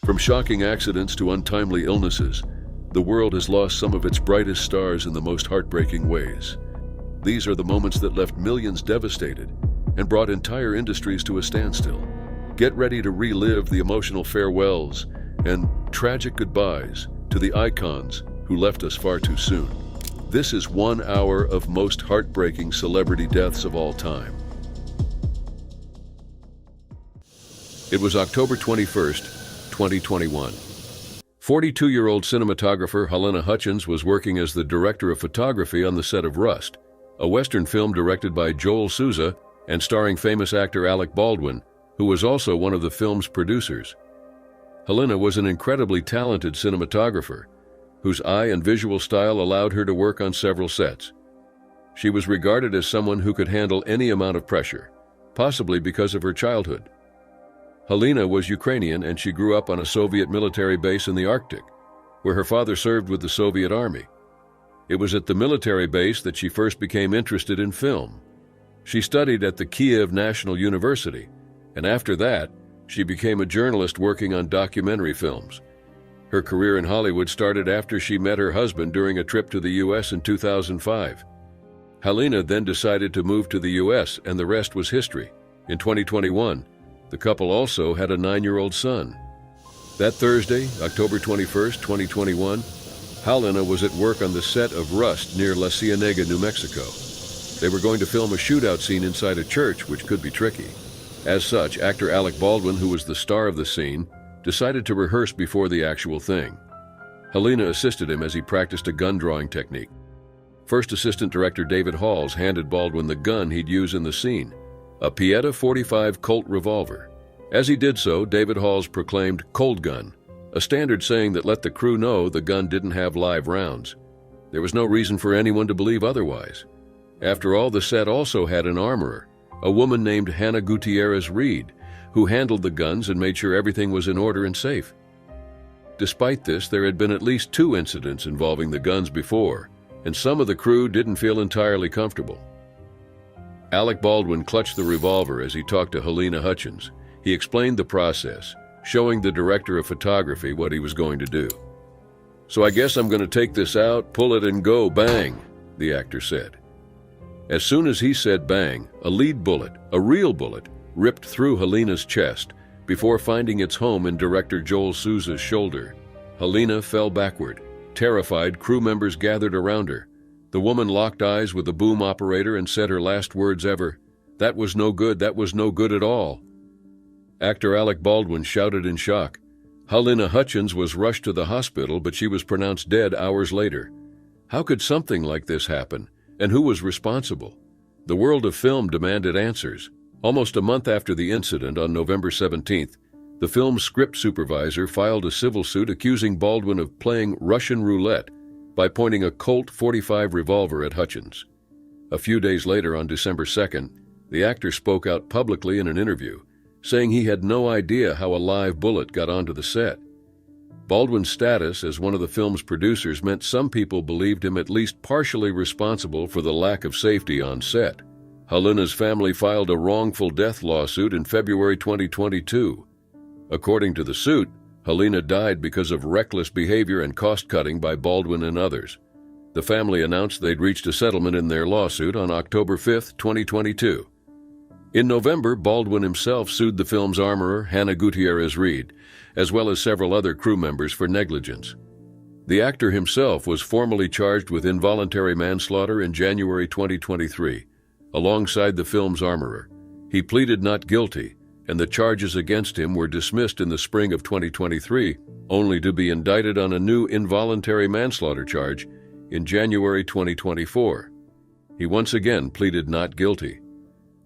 From shocking accidents to untimely illnesses, the world has lost some of its brightest stars in the most heartbreaking ways. These are the moments that left millions devastated and brought entire industries to a standstill. Get ready to relive the emotional farewells and tragic goodbyes to the icons who left us far too soon. This is 1 hour of most heartbreaking celebrity deaths of all time. It was October 21st, 2021. 42-year-old cinematographer Halyna Hutchins was working as the director of photography on the set of Rust, a Western film directed by Joel Souza and starring famous actor Alec Baldwin, who was also one of the film's producers. Halyna was an incredibly talented cinematographer, whose eye and visual style allowed her to work on several sets. She was regarded as someone who could handle any amount of pressure, possibly because of her childhood. Halyna was Ukrainian and she grew up on a Soviet military base in the Arctic, where her father served with the Soviet Army. It was at the military base that she first became interested in film. She studied at the Kiev National University, and after that, she became a journalist working on documentary films. Her career in Hollywood started after she met her husband during a trip to the U.S. in 2005. Halyna then decided to move to the U.S., and the rest was history. In 2021, the couple also had a 9-year-old son. That Thursday, October 21st, 2021, Halyna was at work on the set of Rust near La Cienega, New Mexico. They were going to film a shootout scene inside a church, which could be tricky. As such, actor Alec Baldwin, who was the star of the scene, decided to rehearse before the actual thing. Halyna assisted him as he practiced a gun drawing technique. First Assistant Director David Halls handed Baldwin the gun he'd use in the scene, a Pieta .45 Colt revolver. As he did so, David Halls proclaimed "cold gun," a standard saying that let the crew know the gun didn't have live rounds. There was no reason for anyone to believe otherwise. After all, the set also had an armorer, a woman named Hannah Gutierrez-Reed, who handled the guns and made sure everything was in order and safe. Despite this, there had been at least 2 incidents involving the guns before, and some of the crew didn't feel entirely comfortable. Alec Baldwin clutched the revolver as he talked to Halyna Hutchins. He explained the process, showing the director of photography what he was going to do. "So I guess I'm going to take this out, pull it and go, bang," the actor said. As soon as he said bang, a lead bullet, a real bullet, ripped through Halyna's chest before finding its home in director Joel Souza's shoulder. Halyna fell backward. Terrified, crew members gathered around her. The woman locked eyes with the boom operator and said her last words ever, "That was no good, that was no good at all." Actor Alec Baldwin shouted in shock. Halyna Hutchins was rushed to the hospital, but she was pronounced dead hours later. How could something like this happen, and who was responsible? The world of film demanded answers. Almost a month after the incident, on November 17th, the film's script supervisor filed a civil suit accusing Baldwin of playing Russian roulette by pointing a Colt .45 revolver at Hutchins. A few days later, on December 2nd, the actor spoke out publicly in an interview, saying he had no idea how a live bullet got onto the set. Baldwin's status as one of the film's producers meant some people believed him at least partially responsible for the lack of safety on set. Halyna's family filed a wrongful death lawsuit in February 2022. According to the suit, Halyna died because of reckless behavior and cost-cutting by Baldwin and others. The family announced they'd reached a settlement in their lawsuit on October 5, 2022. In November, Baldwin himself sued the film's armorer, Hannah Gutierrez-Reed, as well as several other crew members for negligence. The actor himself was formally charged with involuntary manslaughter in January 2023, alongside the film's armorer. He pleaded not guilty, and the charges against him were dismissed in the spring of 2023, only to be indicted on a new involuntary manslaughter charge in January 2024. He once again pleaded not guilty.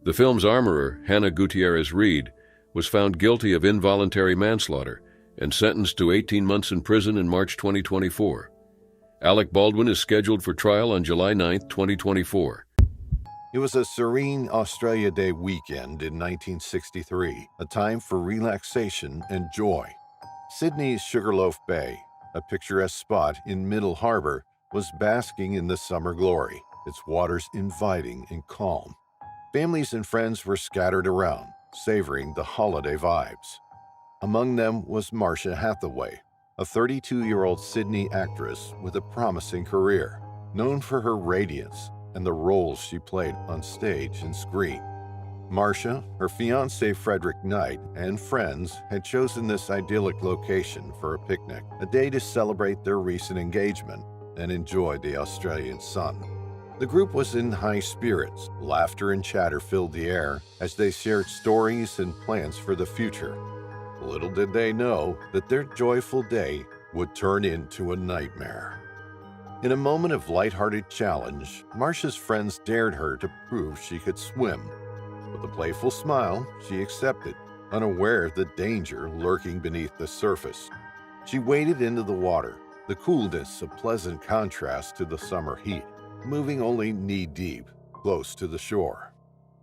The film's armorer, Hannah Gutierrez-Reed, was found guilty of involuntary manslaughter and sentenced to 18 months in prison in March 2024. Alec Baldwin is scheduled for trial on July 9, 2024. It was a serene Australia Day weekend in 1963, a time for relaxation and joy. Sydney's Sugarloaf Bay, a picturesque spot in Middle Harbour, was basking in the summer glory, its waters inviting and calm. Families and friends were scattered around, savoring the holiday vibes. Among them was Marcia Hathaway, a 32-year-old Sydney actress with a promising career, known for her radiance and the roles she played on stage and screen. Marcia, her fiancé Frederick Knight, and friends had chosen this idyllic location for a picnic, a day to celebrate their recent engagement and enjoy the Australian sun. The group was in high spirits. Laughter and chatter filled the air as they shared stories and plans for the future. Little did they know that their joyful day would turn into a nightmare. In a moment of lighthearted challenge, Marcia's friends dared her to prove she could swim. With a playful smile, she accepted, unaware of the danger lurking beneath the surface. She waded into the water, the coolness a pleasant contrast to the summer heat, moving only knee-deep, close to the shore.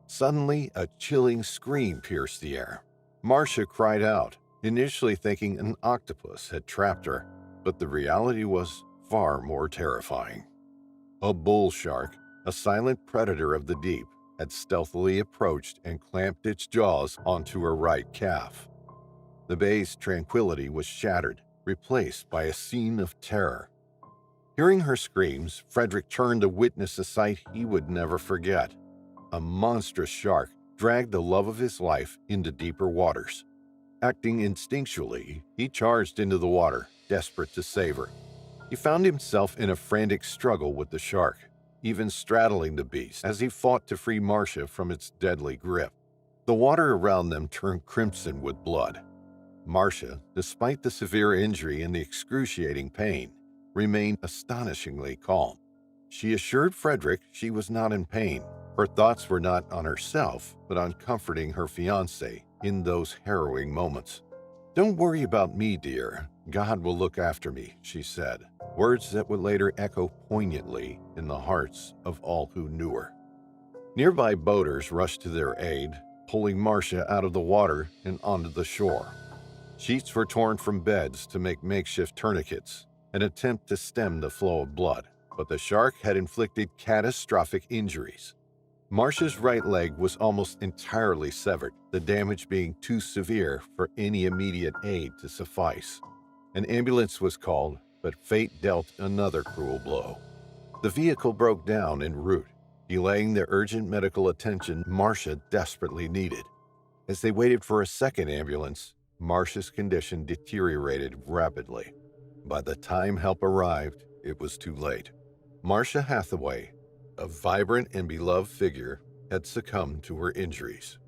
Suddenly, a chilling scream pierced the air. Marcia cried out, initially thinking an octopus had trapped her, but the reality was far more terrifying. A bull shark, a silent predator of the deep, had stealthily approached and clamped its jaws onto her right calf. The bay's tranquility was shattered, replaced by a scene of terror. Hearing her screams, Frederick turned to witness a sight he would never forget. A monstrous shark dragged the love of his life into deeper waters. Acting instinctually, he charged into the water, desperate to save her. He found himself in a frantic struggle with the shark, even straddling the beast as he fought to free Marcia from its deadly grip. The water around them turned crimson with blood. Marcia, despite the severe injury and the excruciating pain, remained astonishingly calm. She assured Frederick she was not in pain. Her thoughts were not on herself, but on comforting her fiancé in those harrowing moments. "Don't worry about me, dear. God will look after me," she said, words that would later echo poignantly in the hearts of all who knew her. Nearby boaters rushed to their aid, pulling Marcia out of the water and onto the shore. Sheets were torn from beds to make makeshift tourniquets, an attempt to stem the flow of blood, but the shark had inflicted catastrophic injuries. Marcia's right leg was almost entirely severed, the damage being too severe for any immediate aid to suffice. An ambulance was called, but fate dealt another cruel blow. The vehicle broke down en route, delaying the urgent medical attention Marcia desperately needed. As they waited for a second ambulance, Marcia's condition deteriorated rapidly. By the time help arrived, it was too late. Marcia Hathaway, a vibrant and beloved figure, had succumbed to her injuries.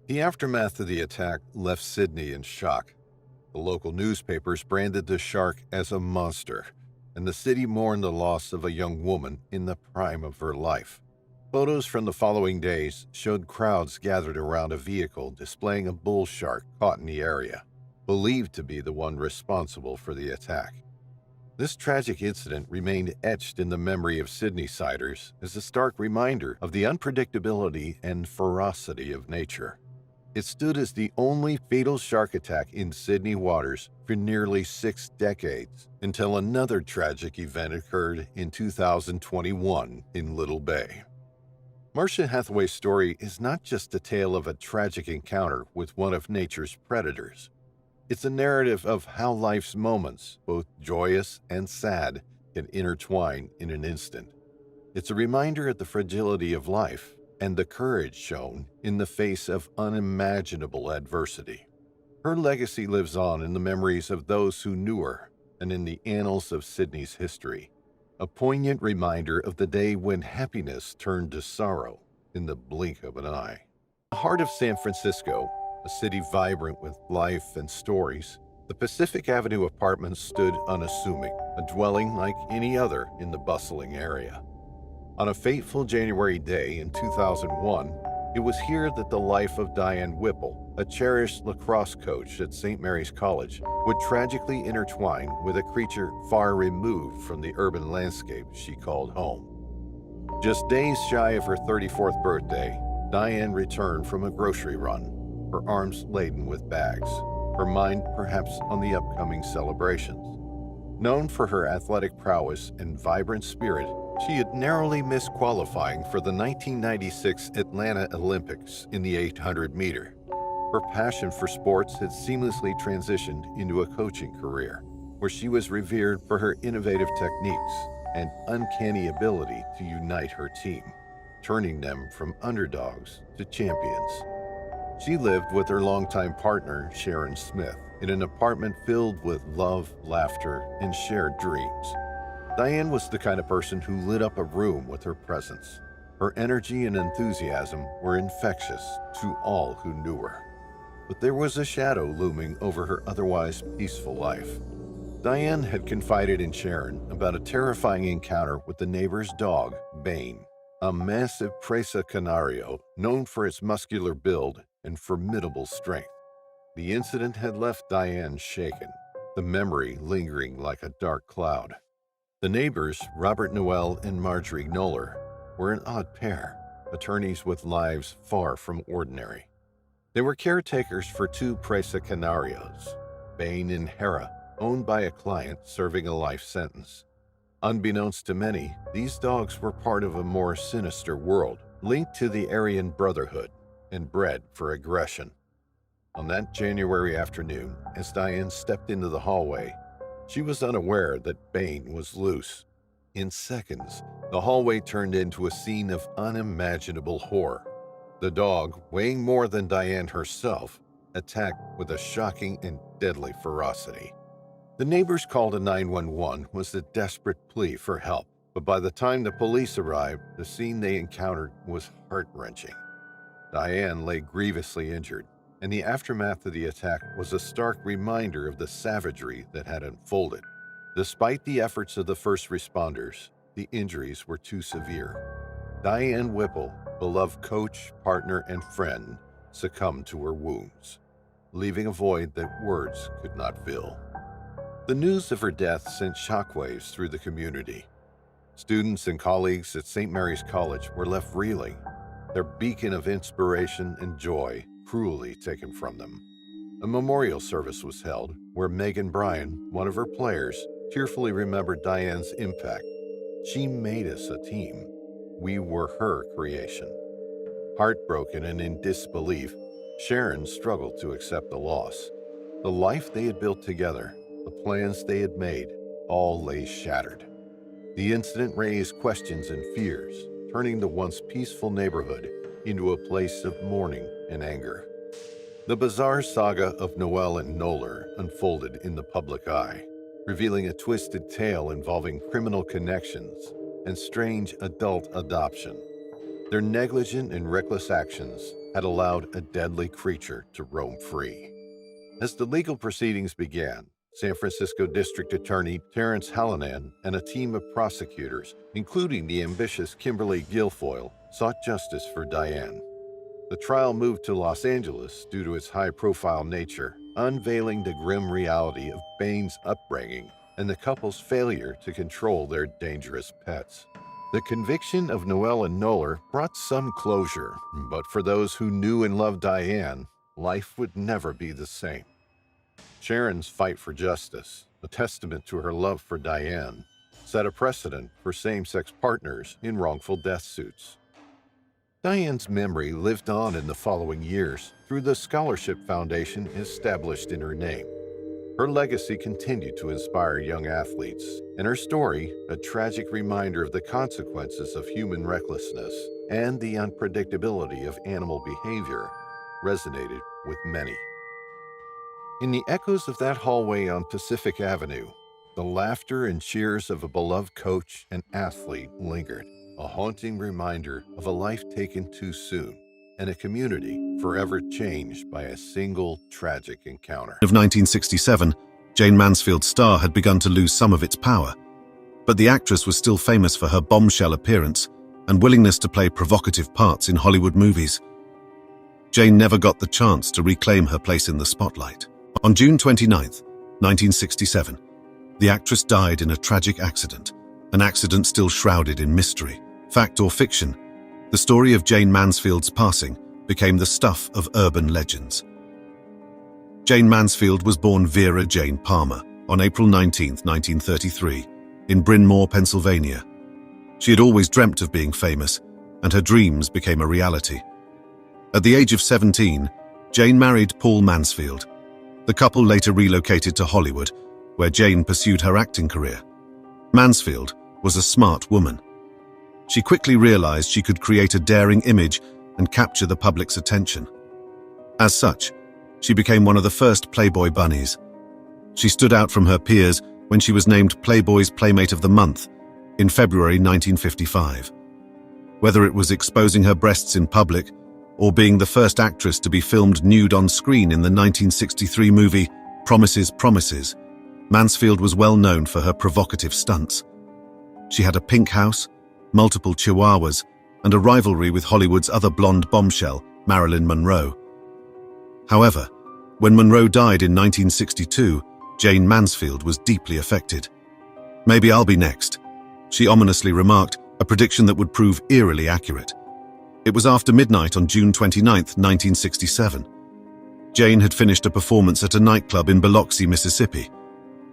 The aftermath of the attack left Sydney in shock. The local newspapers branded the shark as a monster, and the city mourned the loss of a young woman in the prime of her life. Photos from the following days showed crowds gathered around a vehicle displaying a bull shark caught in the area, believed to be the one responsible for the attack. This tragic incident remained etched in the memory of Sydneysiders as a stark reminder of the unpredictability and ferocity of nature. It stood as the only fatal shark attack in Sydney waters for nearly 6 decades, until another tragic event occurred in 2021 in Little Bay. Marcia Hathaway's story is not just a tale of a tragic encounter with one of nature's predators. It's a narrative of how life's moments, both joyous and sad, can intertwine in an instant. It's a reminder of the fragility of life and the courage shown in the face of unimaginable adversity. Her legacy lives on in the memories of those who knew her and in the annals of Sydney's history, a poignant reminder of the day when happiness turned to sorrow in the blink of an eye. The heart of San Francisco, a city vibrant with life and stories, the Pacific Avenue Apartments stood unassuming, a dwelling like any other in the bustling area. On a fateful January day in 2001, it was here that the life of Diane Whipple, a cherished lacrosse coach at St. Mary's College, would tragically intertwine with a creature far removed from the urban landscape she called home. Just days shy of her 34th birthday, Diane returned from a grocery run, her arms laden with bags, her mind perhaps on the upcoming celebrations. Known for her athletic prowess and vibrant spirit, she had narrowly missed qualifying for the 1996 Atlanta Olympics in the 800 meter. Her passion for sports had seamlessly transitioned into a coaching career, where she was revered for her innovative techniques and uncanny ability to unite her team, turning them from underdogs to champions. She lived with her longtime partner, Sharon Smith, in an apartment filled with love, laughter, and shared dreams. Diane was the kind of person who lit up a room with her presence. Her energy and enthusiasm were infectious to all who knew her. But there was a shadow looming over her otherwise peaceful life. Diane had confided in Sharon about a terrifying encounter with the neighbor's dog, Bane, a massive Presa Canario known for its muscular build and formidable strength. The incident had left Diane shaken, the memory lingering like a dark cloud. The neighbors, Robert Noel and Marjorie Knoller, were an odd pair, attorneys with lives far from ordinary. They were caretakers for two Presa Canarios, Bane and Hera, owned by a client serving a life sentence. Unbeknownst to many, these dogs were part of a more sinister world, linked to the Aryan Brotherhood and bred for aggression. On that January afternoon, as Diane stepped into the hallway, she was unaware that Bane was loose. In seconds, the hallway turned into a scene of unimaginable horror. The dog, weighing more than Diane herself, attacked with a shocking and deadly ferocity. The neighbors called a 911 was a desperate plea for help, but by the time the police arrived, the scene they encountered was heart-wrenching. Diane lay grievously injured, and the aftermath of the attack was a stark reminder of the savagery that had unfolded. Despite the efforts of the first responders, the injuries were too severe. Diane Whipple, beloved coach, partner, and friend, succumbed to her wounds, leaving a void that words could not fill. The news of her death sent shockwaves through the community. Students and colleagues at St. Mary's College were left reeling, their beacon of inspiration and joy cruelly taken from them. A memorial service was held where Megan Bryan, one of her players, tearfully remembered Diane's impact. She made us a team. We were her creation. Heartbroken and in disbelief, Sharon struggled to accept the loss. The life they had built together, the plans they had made, all lay shattered. The incident raised questions and fears, turning the once peaceful neighborhood into a place of mourning and anger. The bizarre saga of Noel and Knoller unfolded in the public eye, revealing a twisted tale involving criminal connections and strange adult adoption. Their negligent and reckless actions had allowed a deadly creature to roam free. As the legal proceedings began, San Francisco District Attorney Terrence Hallinan and a team of prosecutors, including the ambitious Kimberly Guilfoyle, sought justice for Diane. The trial moved to Los Angeles due to its high-profile nature, unveiling the grim reality of Bane's upbringing and the couple's failure to control their dangerous pets. The conviction of Noel and Knoller brought some closure, but for those who knew and loved Diane, life would never be the same. Sharon's fight for justice, a testament to her love for Diane, set a precedent for same-sex partners in wrongful death suits. Diane's memory lived on in the following years through the scholarship foundation established in her name. Her legacy continued to inspire young athletes, and her story, a tragic reminder of the consequences of human recklessness and the unpredictability of animal behavior, resonated with many. In the echoes of that hallway on Pacific Avenue, the laughter and cheers of a beloved coach and athlete lingered, a haunting reminder of a life taken too soon and a community forever changed by a single tragic encounter. Of 1967, Jayne Mansfield's star had begun to lose some of its power, but the actress was still famous for her bombshell appearance and willingness to play provocative parts in Hollywood movies. Jayne never got the chance to reclaim her place in the spotlight. On June 29, 1967, the actress died in a tragic accident, an accident still shrouded in mystery. Fact or fiction, the story of Jayne Mansfield's passing became the stuff of urban legends. Jayne Mansfield was born Vera Jane Palmer on April 19, 1933, in Bryn Mawr, Pennsylvania. She had always dreamt of being famous, and her dreams became a reality. At the age of 17, Jane married Paul Mansfield. The couple later relocated to Hollywood, where Jane pursued her acting career. Mansfield was a smart woman. She quickly realized she could create a daring image and capture the public's attention. As such, she became one of the first Playboy bunnies. She stood out from her peers when she was named Playboy's Playmate of the Month in February 1955. Whether it was exposing her breasts in public or being the first actress to be filmed nude on screen in the 1963 movie Promises, Promises, Mansfield was well known for her provocative stunts. She had a pink house, multiple chihuahuas, and a rivalry with Hollywood's other blonde bombshell, Marilyn Monroe. However, when Monroe died in 1962, Jane Mansfield was deeply affected. "Maybe I'll be next," she ominously remarked, a prediction that would prove eerily accurate. It was after midnight on June 29, 1967. Jane had finished a performance at a nightclub in Biloxi, Mississippi,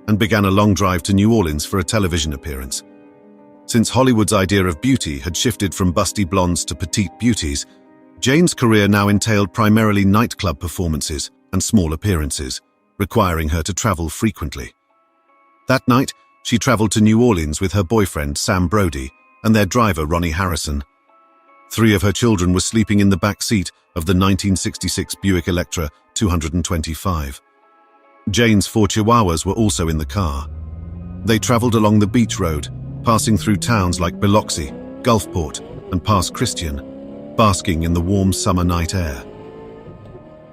and began a long drive to New Orleans for a television appearance. Since Hollywood's idea of beauty had shifted from busty blondes to petite beauties, Jane's career now entailed primarily nightclub performances and small appearances, requiring her to travel frequently. That night, she traveled to New Orleans with her boyfriend, Sam Brody, and their driver, Ronnie Harrison. 3 of her children were sleeping in the back seat of the 1966 Buick Electra 225. Jane's 4 chihuahuas were also in the car. They traveled along the beach road, passing through towns like Biloxi, Gulfport, and Pass Christian, basking in the warm summer night air.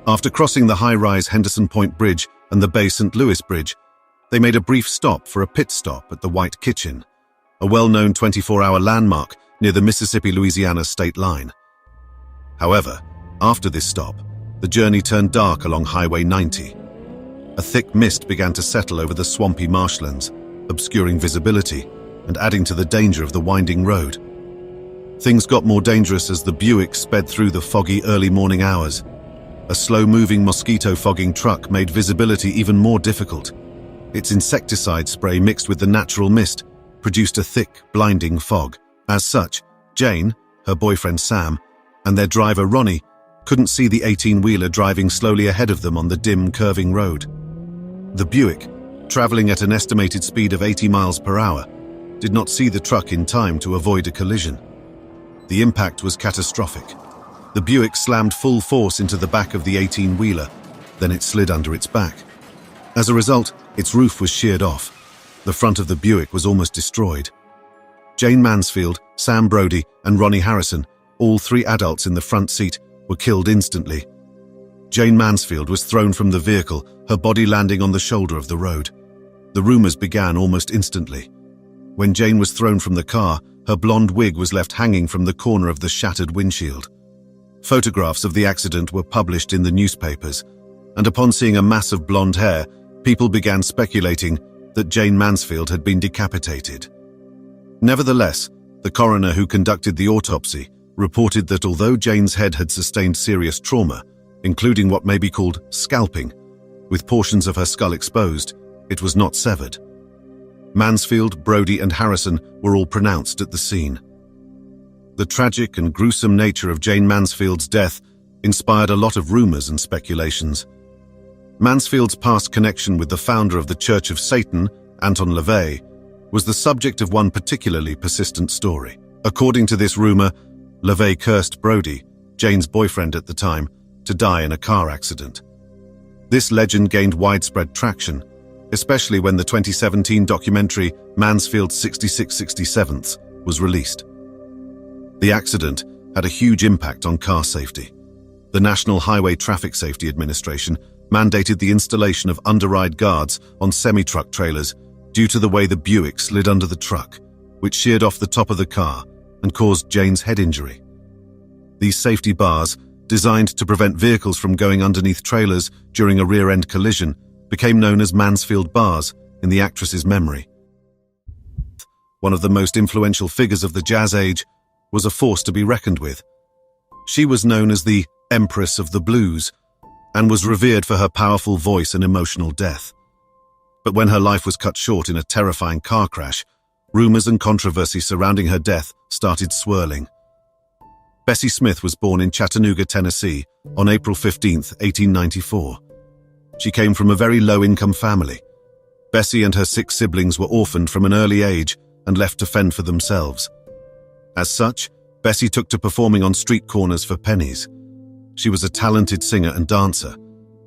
After crossing the high-rise Henderson Point Bridge and the Bay St. Louis Bridge, they made a brief stop for a pit stop at the White Kitchen, a well-known 24-hour landmark near the Mississippi-Louisiana state line. However, after this stop, the journey turned dark along Highway 90. A thick mist began to settle over the swampy marshlands, obscuring visibility and adding to the danger of the winding road. Things got more dangerous as the Buick sped through the foggy early morning hours. A slow-moving mosquito-fogging truck made visibility even more difficult. Its insecticide spray mixed with the natural mist produced a thick, blinding fog. As such, Jane, her boyfriend Sam, and their driver Ronnie couldn't see the 18-wheeler driving slowly ahead of them on the dim, curving road. The Buick, traveling at an estimated speed of 80 miles per hour, did not see the truck in time to avoid a collision. The impact was catastrophic. The Buick slammed full force into the back of the 18-wheeler, then it slid under its back. As a result, its roof was sheared off. The front of the Buick was almost destroyed. Jane Mansfield, Sam Brody, and Ronnie Harrison, all 3 adults in the front seat, were killed instantly. Jane Mansfield was thrown from the vehicle, her body landing on the shoulder of the road. The rumors began almost instantly. When Jane was thrown from the car, her blonde wig was left hanging from the corner of the shattered windshield. Photographs of the accident were published in the newspapers, and upon seeing a mass of blonde hair, people began speculating that Jane Mansfield had been decapitated. Nevertheless, the coroner who conducted the autopsy reported that although Jane's head had sustained serious trauma, including what may be called scalping, with portions of her skull exposed, it was not severed. Mansfield, Brody, and Harrison were all pronounced at the scene. The tragic and gruesome nature of Jane Mansfield's death inspired a lot of rumors and speculations. Mansfield's past connection with the founder of the Church of Satan, Anton LaVey, was the subject of one particularly persistent story. According to this rumor, LaVey cursed Brody, Jane's boyfriend at the time, to die in a car accident. This legend gained widespread traction, especially when the 2017 documentary Mansfield's 6667th was released. The accident had a huge impact on car safety. The National Highway Traffic Safety Administration mandated the installation of underride guards on semi-truck trailers due to the way the Buick slid under the truck, which sheared off the top of the car and caused Jane's head injury. These safety bars, designed to prevent vehicles from going underneath trailers during a rear-end collision, became known as Mansfield bars in the actress's memory. One of the most influential figures of the jazz age was a force to be reckoned with. She was known as the Empress of the Blues and was revered for her powerful voice and emotional depth. But when her life was cut short in a terrifying car crash, rumors and controversy surrounding her death started swirling. Bessie Smith was born in Chattanooga, Tennessee, on April 15, 1894. She came from a very low-income family. Bessie and her 6 siblings were orphaned from an early age and left to fend for themselves. As such, Bessie took to performing on street corners for pennies. She was a talented singer and dancer.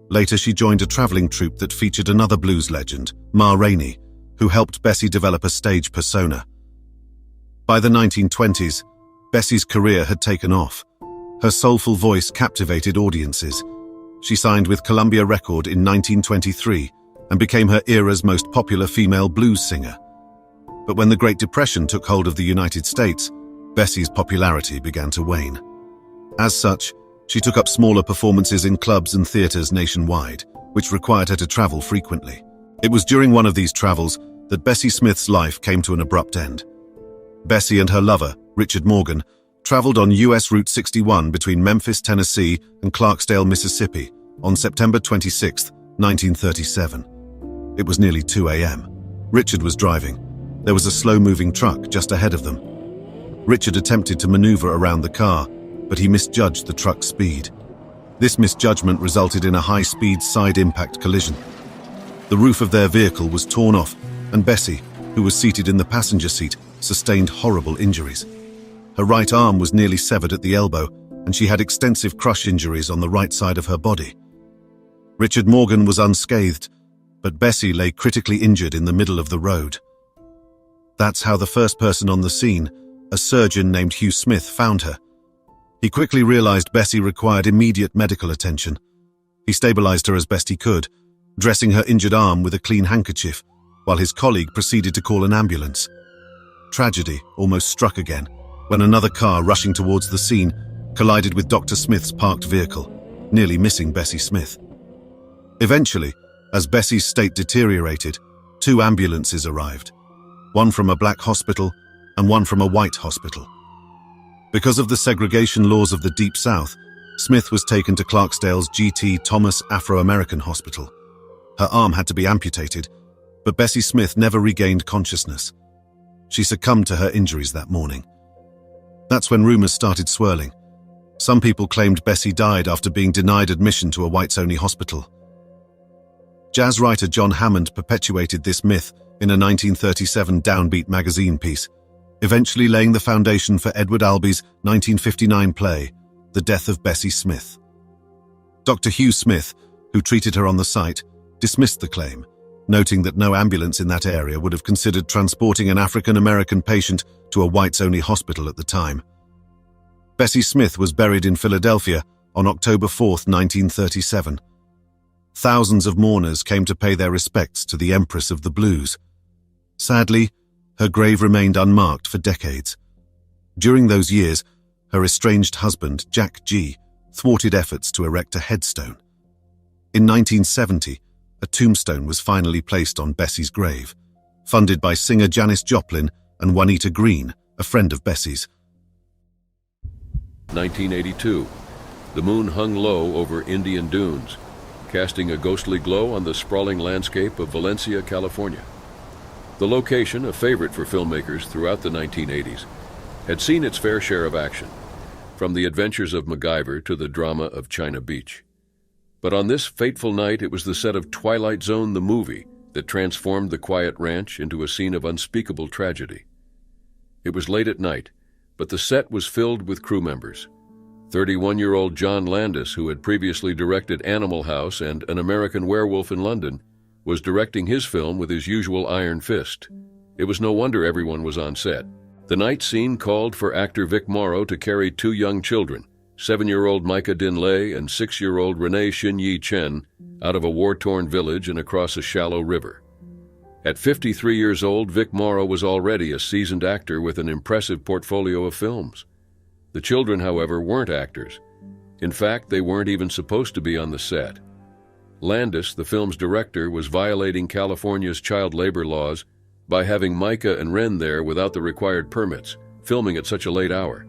Later, she joined a traveling troupe that featured another blues legend, Ma Rainey, who helped Bessie develop a stage persona. By the 1920s, Bessie's career had taken off. Her soulful voice captivated audiences. She signed with Columbia Record in 1923 and became her era's most popular female blues singer. But when the Great Depression took hold of the United States, Bessie's popularity began to wane. As such, she took up smaller performances in clubs and theaters nationwide, which required her to travel frequently. It was during one of these travels that Bessie Smith's life came to an abrupt end. Bessie and her lover, Richard Morgan, traveled on US Route 61 between Memphis, Tennessee and Clarksdale, Mississippi on September 26, 1937. It was nearly 2 a.m. Richard was driving. There was a slow-moving truck just ahead of them. Richard attempted to maneuver around the car, but he misjudged the truck's speed. This misjudgment resulted in a high-speed side-impact collision. The roof of their vehicle was torn off, and Bessie, who was seated in the passenger seat, sustained horrible injuries. Her right arm was nearly severed at the elbow, and she had extensive crush injuries on the right side of her body. Richard Morgan was unscathed, but Bessie lay critically injured in the middle of the road. That's how the first person on the scene, a surgeon named Hugh Smith, found her. He quickly realized Bessie required immediate medical attention. He stabilized her as best he could, dressing her injured arm with a clean handkerchief, while his colleague proceeded to call an ambulance. Tragedy almost struck again, when another car rushing towards the scene collided with Dr. Smith's parked vehicle, nearly missing Bessie Smith. Eventually, as Bessie's state deteriorated, 2 ambulances arrived, one from a black hospital and one from a white hospital. Because of the segregation laws of the Deep South, Smith was taken to Clarksdale's G.T. Thomas Afro-American Hospital. Her arm had to be amputated, but Bessie Smith never regained consciousness. She succumbed to her injuries that morning. That's when rumors started swirling. Some people claimed Bessie died after being denied admission to a whites-only hospital. Jazz writer John Hammond perpetuated this myth in a 1937 Downbeat magazine piece, eventually laying the foundation for Edward Albee's 1959 play, The Death of Bessie Smith. Dr. Hugh Smith, who treated her on the site, dismissed the claim, noting that no ambulance in that area would have considered transporting an African-American patient to a whites-only hospital at the time. Bessie Smith was buried in Philadelphia on October 4, 1937. Thousands of mourners came to pay their respects to the Empress of the Blues. Sadly, her grave remained unmarked for decades. During those years, her estranged husband, Jack G., thwarted efforts to erect a headstone. In 1970, a tombstone was finally placed on Bessie's grave, funded by singer Janis Joplin and Juanita Green, a friend of Bessie's. 1982. The moon hung low over Indian Dunes, casting a ghostly glow on the sprawling landscape of Valencia, California. The location, a favorite for filmmakers throughout the 1980s, had seen its fair share of action, from the adventures of MacGyver to the drama of China Beach. But on this fateful night, it was the set of Twilight Zone the movie that transformed the quiet ranch into a scene of unspeakable tragedy. It was late at night, but the set was filled with crew members. 31-year-old John Landis, who had previously directed Animal House and An American Werewolf in London, was directing his film with his usual iron fist. It was no wonder everyone was on set. The night scene called for actor Vic Morrow to carry 2 young children, 7-year-old Micah Din Lei and 6-year-old Renee Shin-Yi Chen, out of a war-torn village and across a shallow river. At 53 years old, Vic Morrow was already a seasoned actor with an impressive portfolio of films. The children, however, weren't actors. In fact, they weren't even supposed to be on the set. Landis, the film's director, was violating California's child labor laws by having Micah and Ren there without the required permits, filming at such a late hour.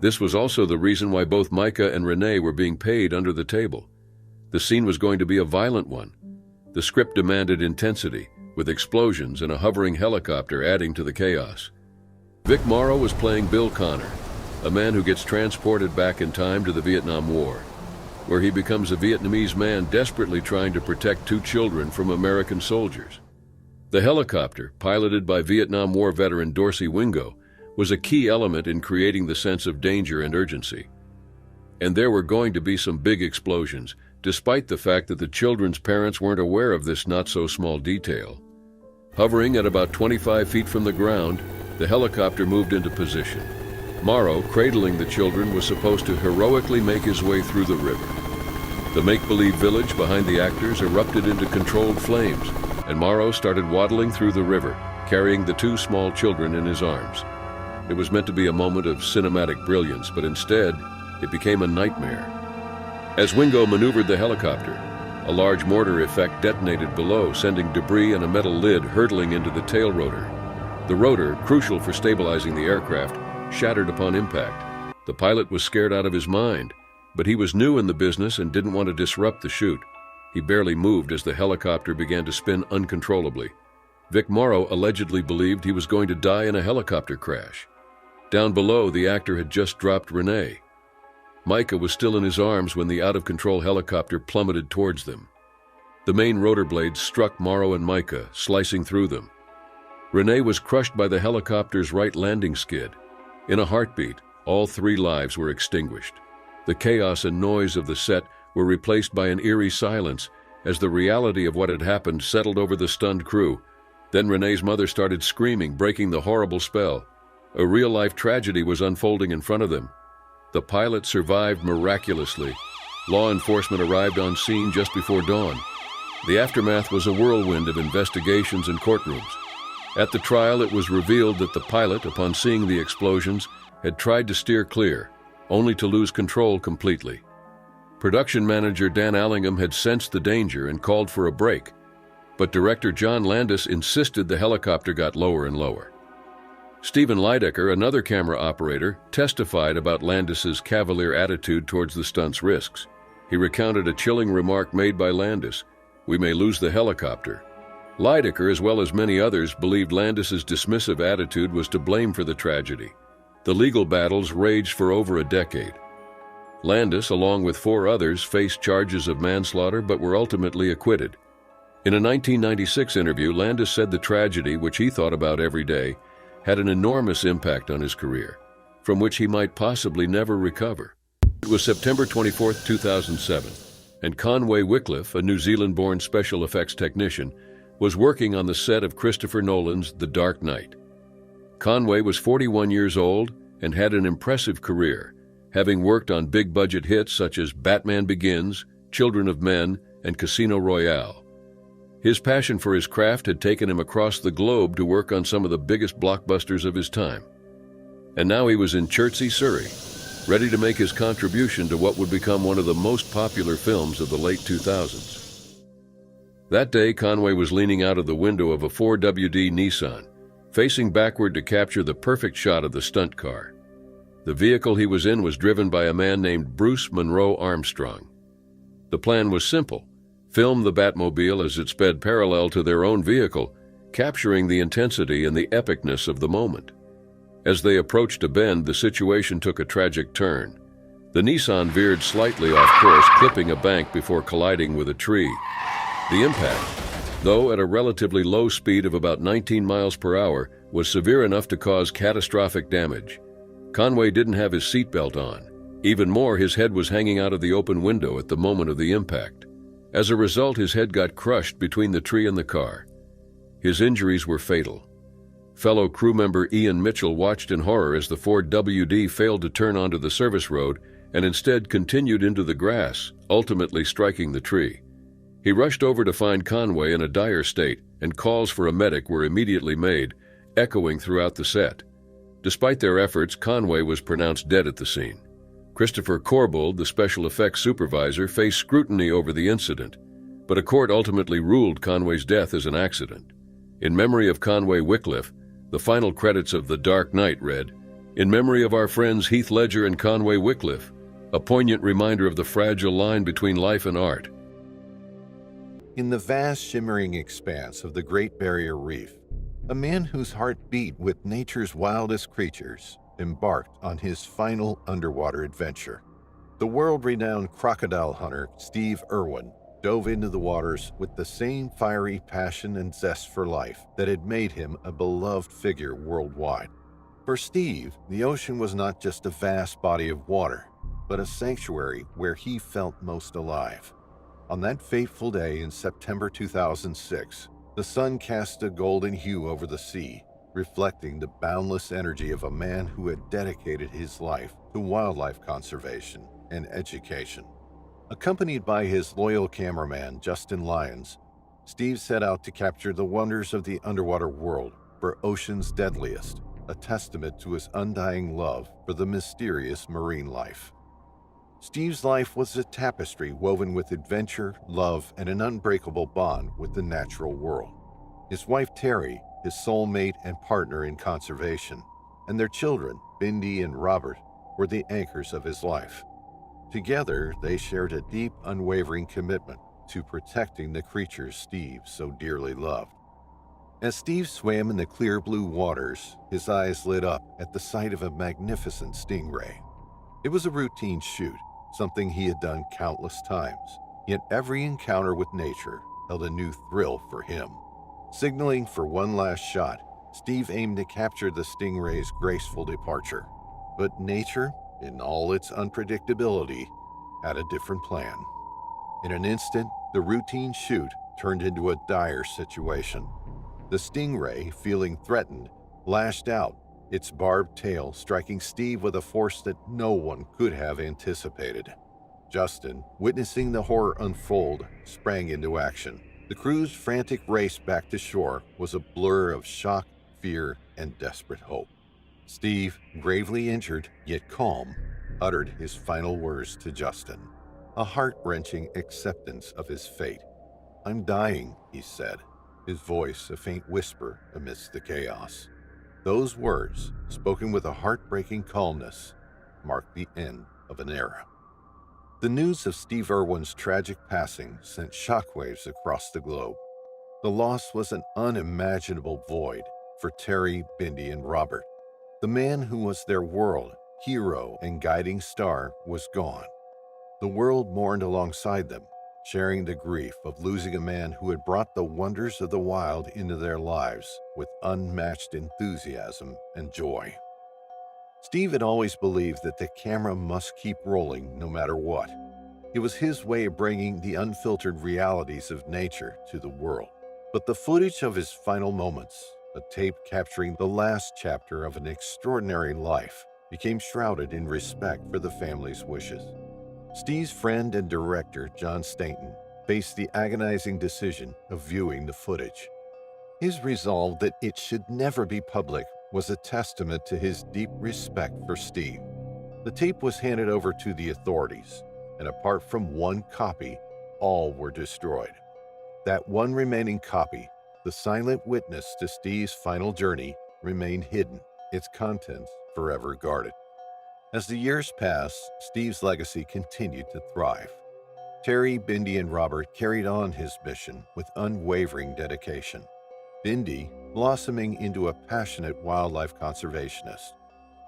This was also the reason why both Micah and Renee were being paid under the table. The scene was going to be a violent one. The script demanded intensity, with explosions and a hovering helicopter adding to the chaos. Vic Morrow was playing Bill Connor, a man who gets transported back in time to the Vietnam War, where he becomes a Vietnamese man desperately trying to protect two children from American soldiers. The helicopter, piloted by Vietnam War veteran Dorsey Wingo, was a key element in creating the sense of danger and urgency. And there were going to be some big explosions, despite the fact that the children's parents weren't aware of this not-so-small detail. Hovering at about 25 feet from the ground, the helicopter moved into position. Morrow, cradling the children, was supposed to heroically make his way through the river. The make-believe village behind the actors erupted into controlled flames, and Morrow started waddling through the river, carrying the two small children in his arms. It was meant to be a moment of cinematic brilliance, but instead, it became a nightmare. As Wingo maneuvered the helicopter, a large mortar effect detonated below, sending debris and a metal lid hurtling into the tail rotor. The rotor, crucial for stabilizing the aircraft, shattered upon impact. The pilot was scared out of his mind, but he was new in the business and didn't want to disrupt the shoot. He barely moved as the helicopter began to spin uncontrollably. Vic Morrow allegedly believed he was going to die in a helicopter crash. Down below, the actor had just dropped Renee. Micah was still in his arms when the out-of-control helicopter plummeted towards them. The main rotor blades struck Morrow and Micah, slicing through them. Renee was crushed by the helicopter's right landing skid. In a heartbeat, all three lives were extinguished. The chaos and noise of the set were replaced by an eerie silence as the reality of what had happened settled over the stunned crew. Then Renee's mother started screaming, breaking the horrible spell. A real-life tragedy was unfolding in front of them. The pilot survived miraculously. Law enforcement arrived on scene just before dawn. The aftermath was a whirlwind of investigations and courtrooms. At the trial, it was revealed that the pilot, upon seeing the explosions, had tried to steer clear, only to lose control completely. Production manager Dan Allingham had sensed the danger and called for a break, but director John Landis insisted the helicopter got lower and lower. Stephen Lydecker, another camera operator, testified about Landis's cavalier attitude towards the stunt's risks. He recounted a chilling remark made by Landis: "We may lose the helicopter." Lydecker, as well as many others, believed Landis's dismissive attitude was to blame for the tragedy. The legal battles raged for over a decade. Landis, along with 4 others, faced charges of manslaughter but were ultimately acquitted. In a 1996 interview, Landis said the tragedy, which he thought about every day, had an enormous impact on his career, from which he might possibly never recover. It was September 24, 2007, and Conway Wycliffe, a New Zealand-born special effects technician, was working on the set of Christopher Nolan's The Dark Knight. Conway was 41 years old and had an impressive career, having worked on big-budget hits such as Batman Begins, Children of Men, and Casino Royale. His passion for his craft had taken him across the globe to work on some of the biggest blockbusters of his time. And now he was in Chertsey, Surrey, ready to make his contribution to what would become one of the most popular films of the late 2000s. That day, Conway was leaning out of the window of a 4WD Nissan, facing backward to capture the perfect shot of the stunt car. The vehicle he was in was driven by a man named Bruce Monroe Armstrong. The plan was simple: film the Batmobile as it sped parallel to their own vehicle, capturing the intensity and the epicness of the moment. As they approached a bend, the situation took a tragic turn. The Nissan veered slightly off course, clipping a bank before colliding with a tree. The impact, though at a relatively low speed of about 19 miles per hour, was severe enough to cause catastrophic damage. Conway didn't have his seatbelt on. Even more, his head was hanging out of the open window at the moment of the impact. As a result, his head got crushed between the tree and the car. His injuries were fatal. Fellow crew member Ian Mitchell watched in horror as the Ford WD failed to turn onto the service road and instead continued into the grass, ultimately striking the tree. He rushed over to find Conway in a dire state, and calls for a medic were immediately made, echoing throughout the set. Despite their efforts, Conway was pronounced dead at the scene. Christopher Corbould, the special effects supervisor, faced scrutiny over the incident, but a court ultimately ruled Conway's death as an accident. In memory of Conway Wycliffe, the final credits of The Dark Knight read, "In memory of our friends Heath Ledger and Conway Wycliffe, a poignant reminder of the fragile line between life and art." In the vast shimmering expanse of the Great Barrier Reef, a man whose heart beat with nature's wildest creatures embarked on his final underwater adventure. The world-renowned crocodile hunter Steve Irwin dove into the waters with the same fiery passion and zest for life that had made him a beloved figure worldwide. For Steve, the ocean was not just a vast body of water, but a sanctuary where he felt most alive. On that fateful day in September 2006, the sun cast a golden hue over the sea, reflecting the boundless energy of a man who had dedicated his life to wildlife conservation and education. Accompanied by his loyal cameraman, Justin Lyons, Steve set out to capture the wonders of the underwater world for Ocean's Deadliest, a testament to his undying love for the mysterious marine life. Steve's life was a tapestry woven with adventure, love, and an unbreakable bond with the natural world. His wife Terry, his soulmate and partner in conservation, and their children, Bindi and Robert, were the anchors of his life. Together, they shared a deep, unwavering commitment to protecting the creatures Steve so dearly loved. As Steve swam in the clear blue waters, his eyes lit up at the sight of a magnificent stingray. It was a routine shoot, something he had done countless times, yet every encounter with nature held a new thrill for him. Signaling for one last shot, Steve aimed to capture the stingray's graceful departure. But nature, in all its unpredictability, had a different plan. In an instant, the routine shoot turned into a dire situation. The stingray, feeling threatened, lashed out, its barbed tail striking Steve with a force that no one could have anticipated. Justin, witnessing the horror unfold, sprang into action. The crew's frantic race back to shore was a blur of shock, fear, and desperate hope. Steve, gravely injured yet calm, uttered his final words to Justin, a heart-wrenching acceptance of his fate. "I'm dying," he said, his voice a faint whisper amidst the chaos. Those words, spoken with a heartbreaking calmness, marked the end of an era. The news of Steve Irwin's tragic passing sent shockwaves across the globe. The loss was an unimaginable void for Terry, Bindi, and Robert. The man who was their world, hero, and guiding star was gone. The world mourned alongside them, sharing the grief of losing a man who had brought the wonders of the wild into their lives with unmatched enthusiasm and joy. Steve had always believed that the camera must keep rolling no matter what. It was his way of bringing the unfiltered realities of nature to the world. But the footage of his final moments, a tape capturing the last chapter of an extraordinary life, became shrouded in respect for the family's wishes. Steve's friend and director, John Stanton, faced the agonizing decision of viewing the footage. His resolve that it should never be public was a testament to his deep respect for Steve. The tape was handed over to the authorities, and apart from one copy, all were destroyed. That one remaining copy, the silent witness to Steve's final journey, remained hidden, its contents forever guarded. As the years passed, Steve's legacy continued to thrive. Terry, Bindi, and Robert carried on his mission with unwavering dedication. Bindi, blossoming into a passionate wildlife conservationist,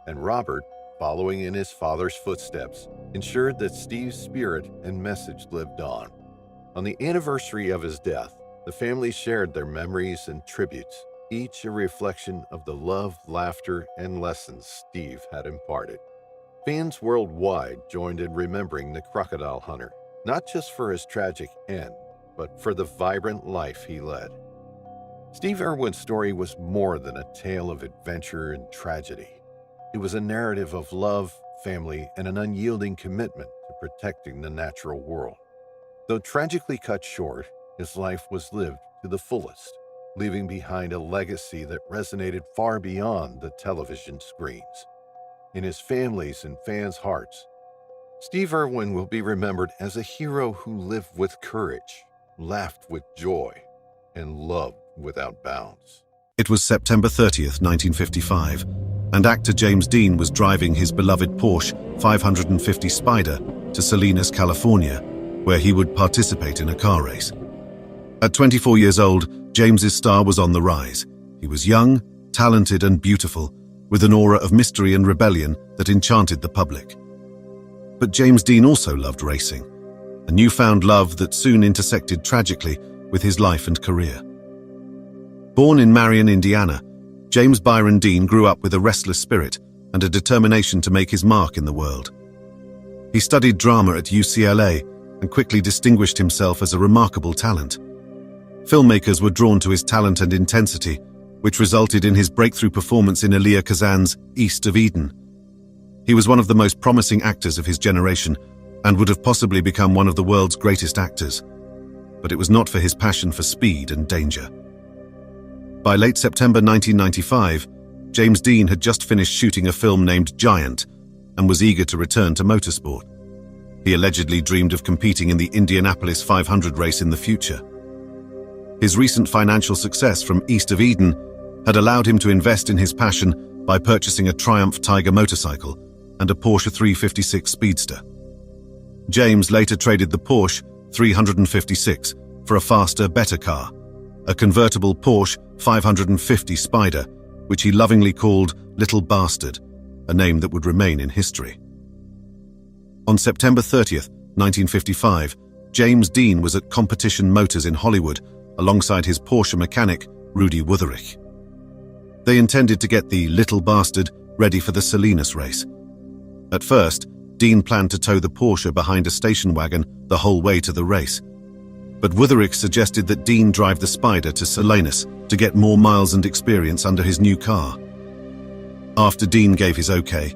and Robert, following in his father's footsteps, ensured that Steve's spirit and message lived on. On the anniversary of his death, the family shared their memories and tributes, each a reflection of the love, laughter, and lessons Steve had imparted. Fans worldwide joined in remembering the crocodile hunter, not just for his tragic end, but for the vibrant life he led. Steve Irwin's story was more than a tale of adventure and tragedy. It was a narrative of love, family, and an unyielding commitment to protecting the natural world. Though tragically cut short, his life was lived to the fullest, leaving behind a legacy that resonated far beyond the television screens. In his family's and fans' hearts, Steve Irwin will be remembered as a hero who lived with courage, laughed with joy, and loved without bounds. It was September 30th, 1955, and actor James Dean was driving his beloved Porsche 550 Spider to Salinas, California, where he would participate in a car race. At 24 years old, James's star was on the rise. He was young, talented, and beautiful, with an aura of mystery and rebellion that enchanted the public. But James Dean also loved racing, a newfound love that soon intersected tragically with his life and career. Born in Marion, Indiana, James Byron Dean grew up with a restless spirit and a determination to make his mark in the world. He studied drama at UCLA and quickly distinguished himself as a remarkable talent. Filmmakers were drawn to his talent and intensity, which resulted in his breakthrough performance in Elia Kazan's East of Eden. He was one of the most promising actors of his generation and would have possibly become one of the world's greatest actors. But it was not for his passion for speed and danger. By late September 1995, James Dean had just finished shooting a film named Giant and was eager to return to motorsport. He allegedly dreamed of competing in the Indianapolis 500 race in the future. His recent financial success from East of Eden had allowed him to invest in his passion by purchasing a Triumph Tiger motorcycle and a Porsche 356 Speedster. James later traded the Porsche 356 for a faster, better car, a convertible Porsche 550 Spider, which he lovingly called Little Bastard, a name that would remain in history. On September 30th, 1955, James Dean was at Competition Motors in Hollywood alongside his Porsche mechanic, Rudy Wutherich. They intended to get the Little Bastard ready for the Salinas race. At first, Dean planned to tow the Porsche behind a station wagon the whole way to the race. But Wutherich suggested that Dean drive the Spider to Salinas to get more miles and experience under his new car. After Dean gave his okay,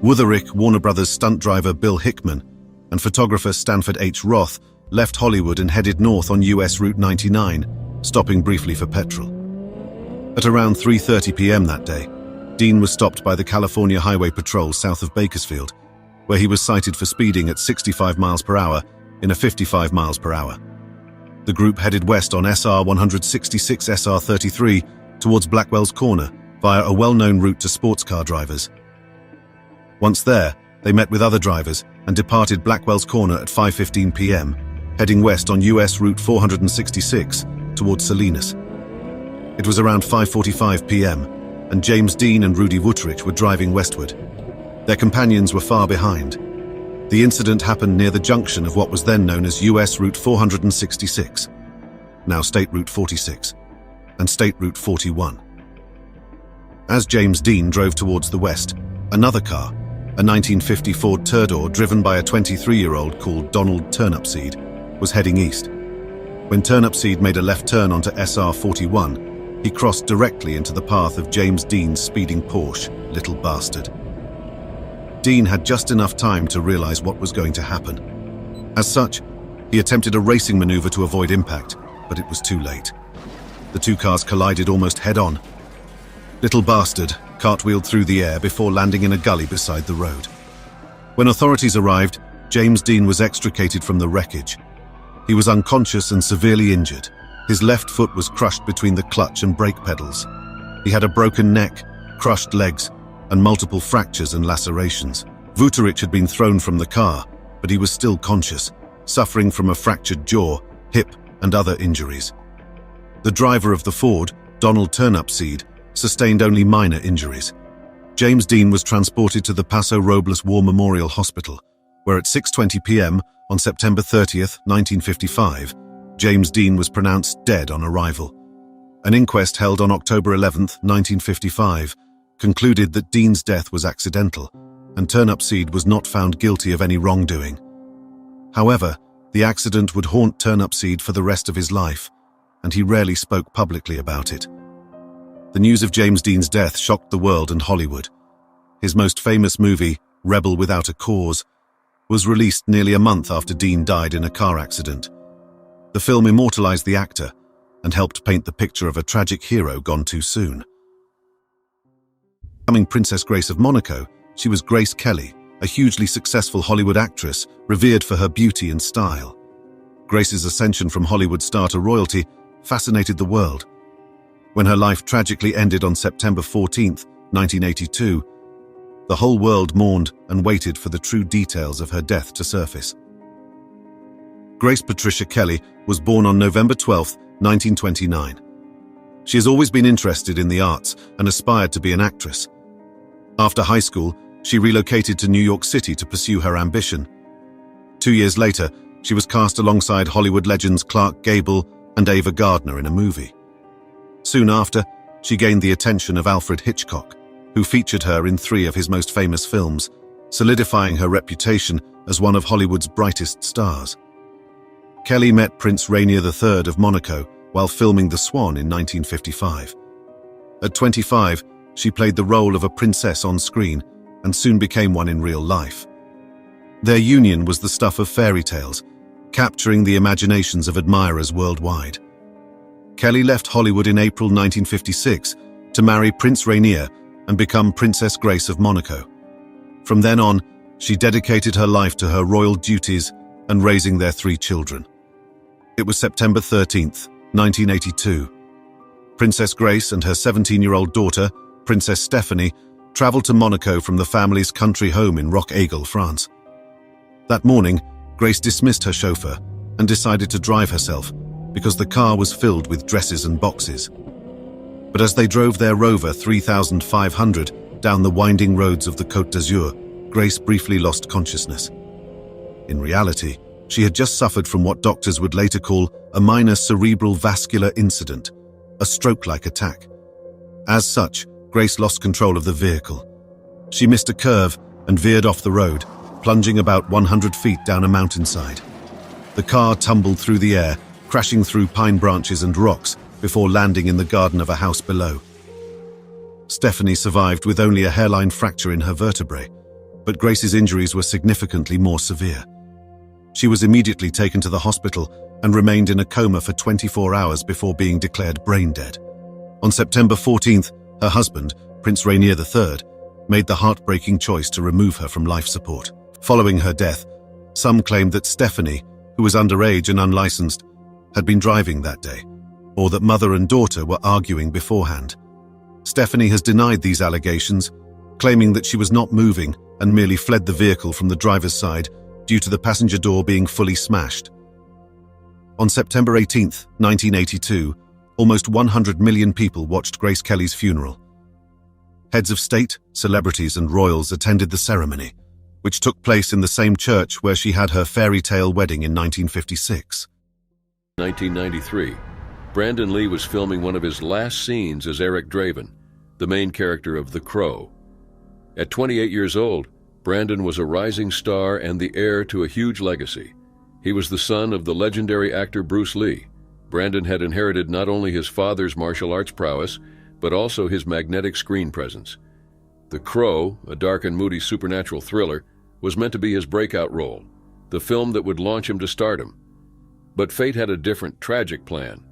Wutherich, Warner Brothers stunt driver Bill Hickman, and photographer Stanford H. Roth left Hollywood and headed north on US Route 99, stopping briefly for petrol. At around 3:30 p.m. that day, Dean was stopped by the California Highway Patrol south of Bakersfield, where he was cited for speeding at 65 miles per hour in a 55 miles per hour. The group headed west on SR 166 SR 33 towards Blackwell's Corner via a well-known route to sports car drivers. Once there, they met with other drivers and departed Blackwell's Corner at 5:15 p.m., heading west on US Route 466 towards Salinas. It was around 5:45 p.m., and James Dean and Rudy Wutherich were driving westward. Their companions were far behind. The incident happened near the junction of what was then known as US Route 466, now State Route 46, and State Route 41. As James Dean drove towards the west, another car, a 1950 Ford Turdor driven by a 23-year-old called Donald Turnipseed, was heading east. When Turnipseed made a left turn onto SR 41, he crossed directly into the path of James Dean's speeding Porsche, Little Bastard. Dean had just enough time to realize what was going to happen. As such, he attempted a racing maneuver to avoid impact, but it was too late. The two cars collided almost head-on. Little Bastard cartwheeled through the air before landing in a gully beside the road. When authorities arrived, James Dean was extricated from the wreckage. He was unconscious and severely injured. His left foot was crushed between the clutch and brake pedals. He had a broken neck, crushed legs, and multiple fractures and lacerations. Wutherich had been thrown from the car, but he was still conscious, suffering from a fractured jaw, hip, and other injuries. The driver of the Ford, Donald Turnipseed, sustained only minor injuries. James Dean was transported to the Paso Robles War Memorial Hospital, where at 6:20 p.m. on September 30th, 1955, James Dean was pronounced dead on arrival. An inquest held on October 11th, 1955, concluded that Dean's death was accidental, and Turnipseed was not found guilty of any wrongdoing. However, the accident would haunt Turnipseed for the rest of his life, and he rarely spoke publicly about it. The news of James Dean's death shocked the world and Hollywood. His most famous movie, Rebel Without a Cause, was released nearly a month after Dean died in a car accident. The film immortalized the actor and helped paint the picture of a tragic hero gone too soon. Becoming Princess Grace of Monaco, she was Grace Kelly, a hugely successful Hollywood actress revered for her beauty and style. Grace's ascension from Hollywood star to royalty fascinated the world. When her life tragically ended on September 14th, 1982, the whole world mourned and waited for the true details of her death to surface. Grace Patricia Kelly was born on November 12, 1929. She has always been interested in the arts and aspired to be an actress. After high school, she relocated to New York City to pursue her ambition. 2 years later, she was cast alongside Hollywood legends Clark Gable and Ava Gardner in a movie. Soon after, she gained the attention of Alfred Hitchcock, who featured her in 3 of his most famous films, solidifying her reputation as one of Hollywood's brightest stars. Kelly met Prince Rainier III of Monaco while filming The Swan in 1955. At 25, she played the role of a princess on screen and soon became one in real life. Their union was the stuff of fairy tales, capturing the imaginations of admirers worldwide. Kelly left Hollywood in April 1956 to marry Prince Rainier and become Princess Grace of Monaco. From then on, she dedicated her life to her royal duties and raising their 3 children. It was September 13th, 1982. Princess Grace and her 17-year-old daughter, Princess Stephanie, traveled to Monaco from the family's country home in Roque-Aigle, France. That morning, Grace dismissed her chauffeur and decided to drive herself because the car was filled with dresses and boxes. But as they drove their Rover 3500 down the winding roads of the Côte d'Azur, Grace briefly lost consciousness. In reality, she had just suffered from what doctors would later call a minor cerebral vascular incident, a stroke-like attack. As such, Grace lost control of the vehicle. She missed a curve and veered off the road, plunging about 100 feet down a mountainside. The car tumbled through the air, crashing through pine branches and rocks before landing in the garden of a house below. Stephanie survived with only a hairline fracture in her vertebrae, but Grace's injuries were significantly more severe. She was immediately taken to the hospital and remained in a coma for 24 hours before being declared brain dead. On September 14th, her husband, Prince Rainier III, made the heartbreaking choice to remove her from life support. Following her death, some claimed that Stephanie, who was underage and unlicensed, had been driving that day, or that mother and daughter were arguing beforehand. Stephanie has denied these allegations, claiming that she was not moving and merely fled the vehicle from the driver's side due to the passenger door being fully smashed. On September 18, 1982, almost 100 million people watched Grace Kelly's funeral. Heads of state, celebrities, and royals attended the ceremony, which took place in the same church where she had her fairy tale wedding in 1956. 1993, Brandon Lee was filming one of his last scenes as Eric Draven, the main character of The Crow. At 28 years old, Brandon was a rising star and the heir to a huge legacy. He was the son of the legendary actor Bruce Lee. Brandon had inherited not only his father's martial arts prowess, but also his magnetic screen presence. The Crow, a dark and moody supernatural thriller, was meant to be his breakout role, the film that would launch him to stardom. But fate had a different, tragic plan.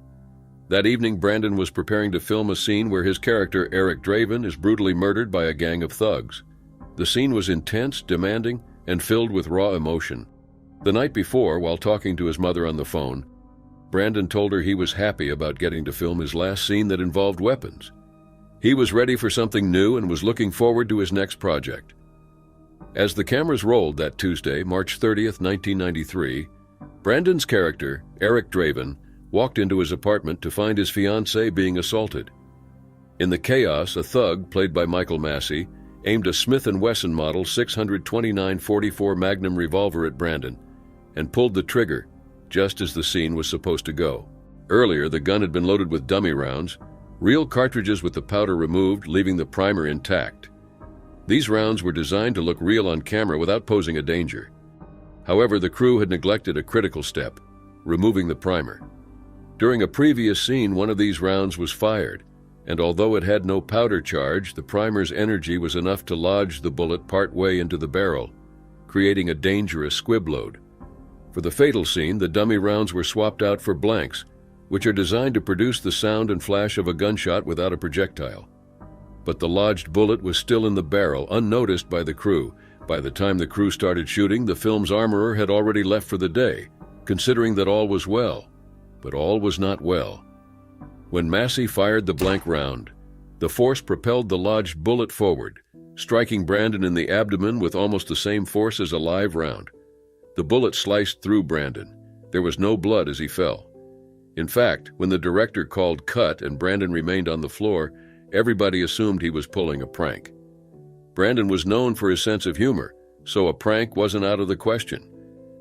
That evening, Brandon was preparing to film a scene where his character, Eric Draven, is brutally murdered by a gang of thugs. The scene was intense, demanding, and filled with raw emotion. The night before, while talking to his mother on the phone, Brandon told her he was happy about getting to film his last scene that involved weapons. He was ready for something new and was looking forward to his next project. As the cameras rolled that Tuesday, March 30th, 1993, Brandon's character, Eric Draven, walked into his apartment to find his fiancée being assaulted. In the chaos, a thug, played by Michael Massey, aimed a Smith & Wesson model 629-44 Magnum revolver at Brandon and pulled the trigger just as the scene was supposed to go. Earlier, the gun had been loaded with dummy rounds, real cartridges with the powder removed, leaving the primer intact. These rounds were designed to look real on camera without posing a danger. However, the crew had neglected a critical step, removing the primer. During a previous scene, one of these rounds was fired, and although it had no powder charge, the primer's energy was enough to lodge the bullet partway into the barrel, creating a dangerous squib load. For the fatal scene, the dummy rounds were swapped out for blanks, which are designed to produce the sound and flash of a gunshot without a projectile. But the lodged bullet was still in the barrel, unnoticed by the crew. By the time the crew started shooting, the film's armorer had already left for the day, considering that all was well. But all was not well. When Massey fired the blank round, the force propelled the lodged bullet forward, striking Brandon in the abdomen with almost the same force as a live round. The bullet sliced through Brandon. There was no blood as he fell. In fact, when the director called cut and Brandon remained on the floor, everybody assumed he was pulling a prank. Brandon was known for his sense of humor, so a prank wasn't out of the question.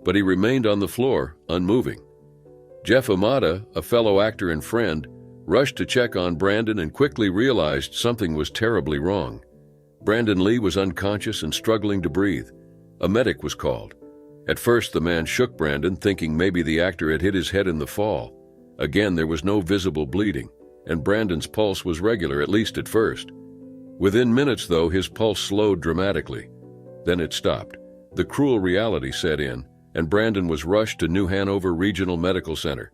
But he remained on the floor, unmoving. Jeff Amata, a fellow actor and friend, rushed to check on Brandon and quickly realized something was terribly wrong. Brandon Lee was unconscious and struggling to breathe. A medic was called. At first, the man shook Brandon, thinking maybe the actor had hit his head in the fall. Again, there was no visible bleeding, and Brandon's pulse was regular, at least at first. Within minutes, though, his pulse slowed dramatically. Then it stopped. The cruel reality set in, and Brandon was rushed to New Hanover Regional Medical Center.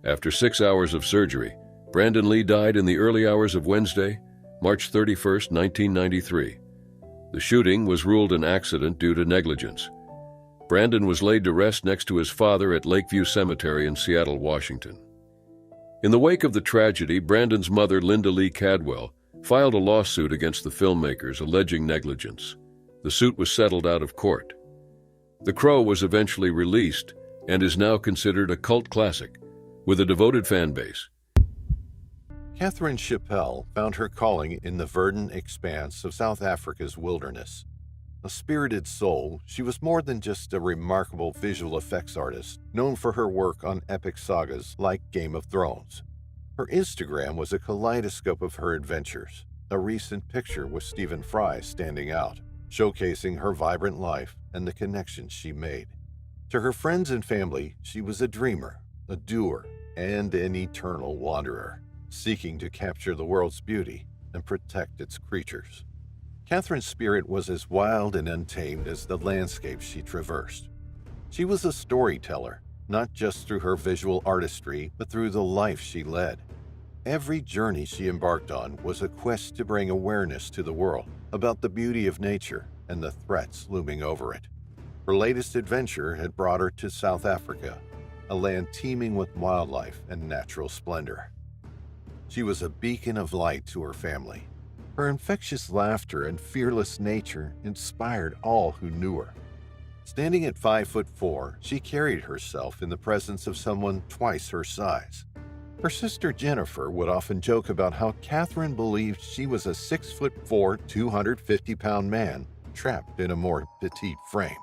After 6 hours of surgery, Brandon Lee died in the early hours of Wednesday, March 31, 1993. The shooting was ruled an accident due to negligence. Brandon was laid to rest next to his father at Lakeview Cemetery in Seattle, Washington. In the wake of the tragedy, Brandon's mother, Linda Lee Cadwell, filed a lawsuit against the filmmakers alleging negligence. The suit was settled out of court. The Crow was eventually released and is now considered a cult classic, with a devoted fan base. Catherine Chappell found her calling in the verdant expanse of South Africa's wilderness. A spirited soul, she was more than just a remarkable visual effects artist, known for her work on epic sagas like Game of Thrones. Her Instagram was a kaleidoscope of her adventures, a recent picture with Stephen Fry standing out, showcasing her vibrant life and the connections she made. To her friends and family, she was a dreamer, a doer, and an eternal wanderer, seeking to capture the world's beauty and protect its creatures. Catherine's spirit was as wild and untamed as the landscapes she traversed. She was a storyteller, not just through her visual artistry, but through the life she led. Every journey she embarked on was a quest to bring awareness to the world about the beauty of nature and the threats looming over it. Her latest adventure had brought her to South Africa, a land teeming with wildlife and natural splendor. She was a beacon of light to her family. Her infectious laughter and fearless nature inspired all who knew her. Standing at 5'4", she carried herself in the presence of someone twice her size. Her sister Jennifer would often joke about how Catherine believed she was a 6'4", 250-pound man trapped in a more petite frame.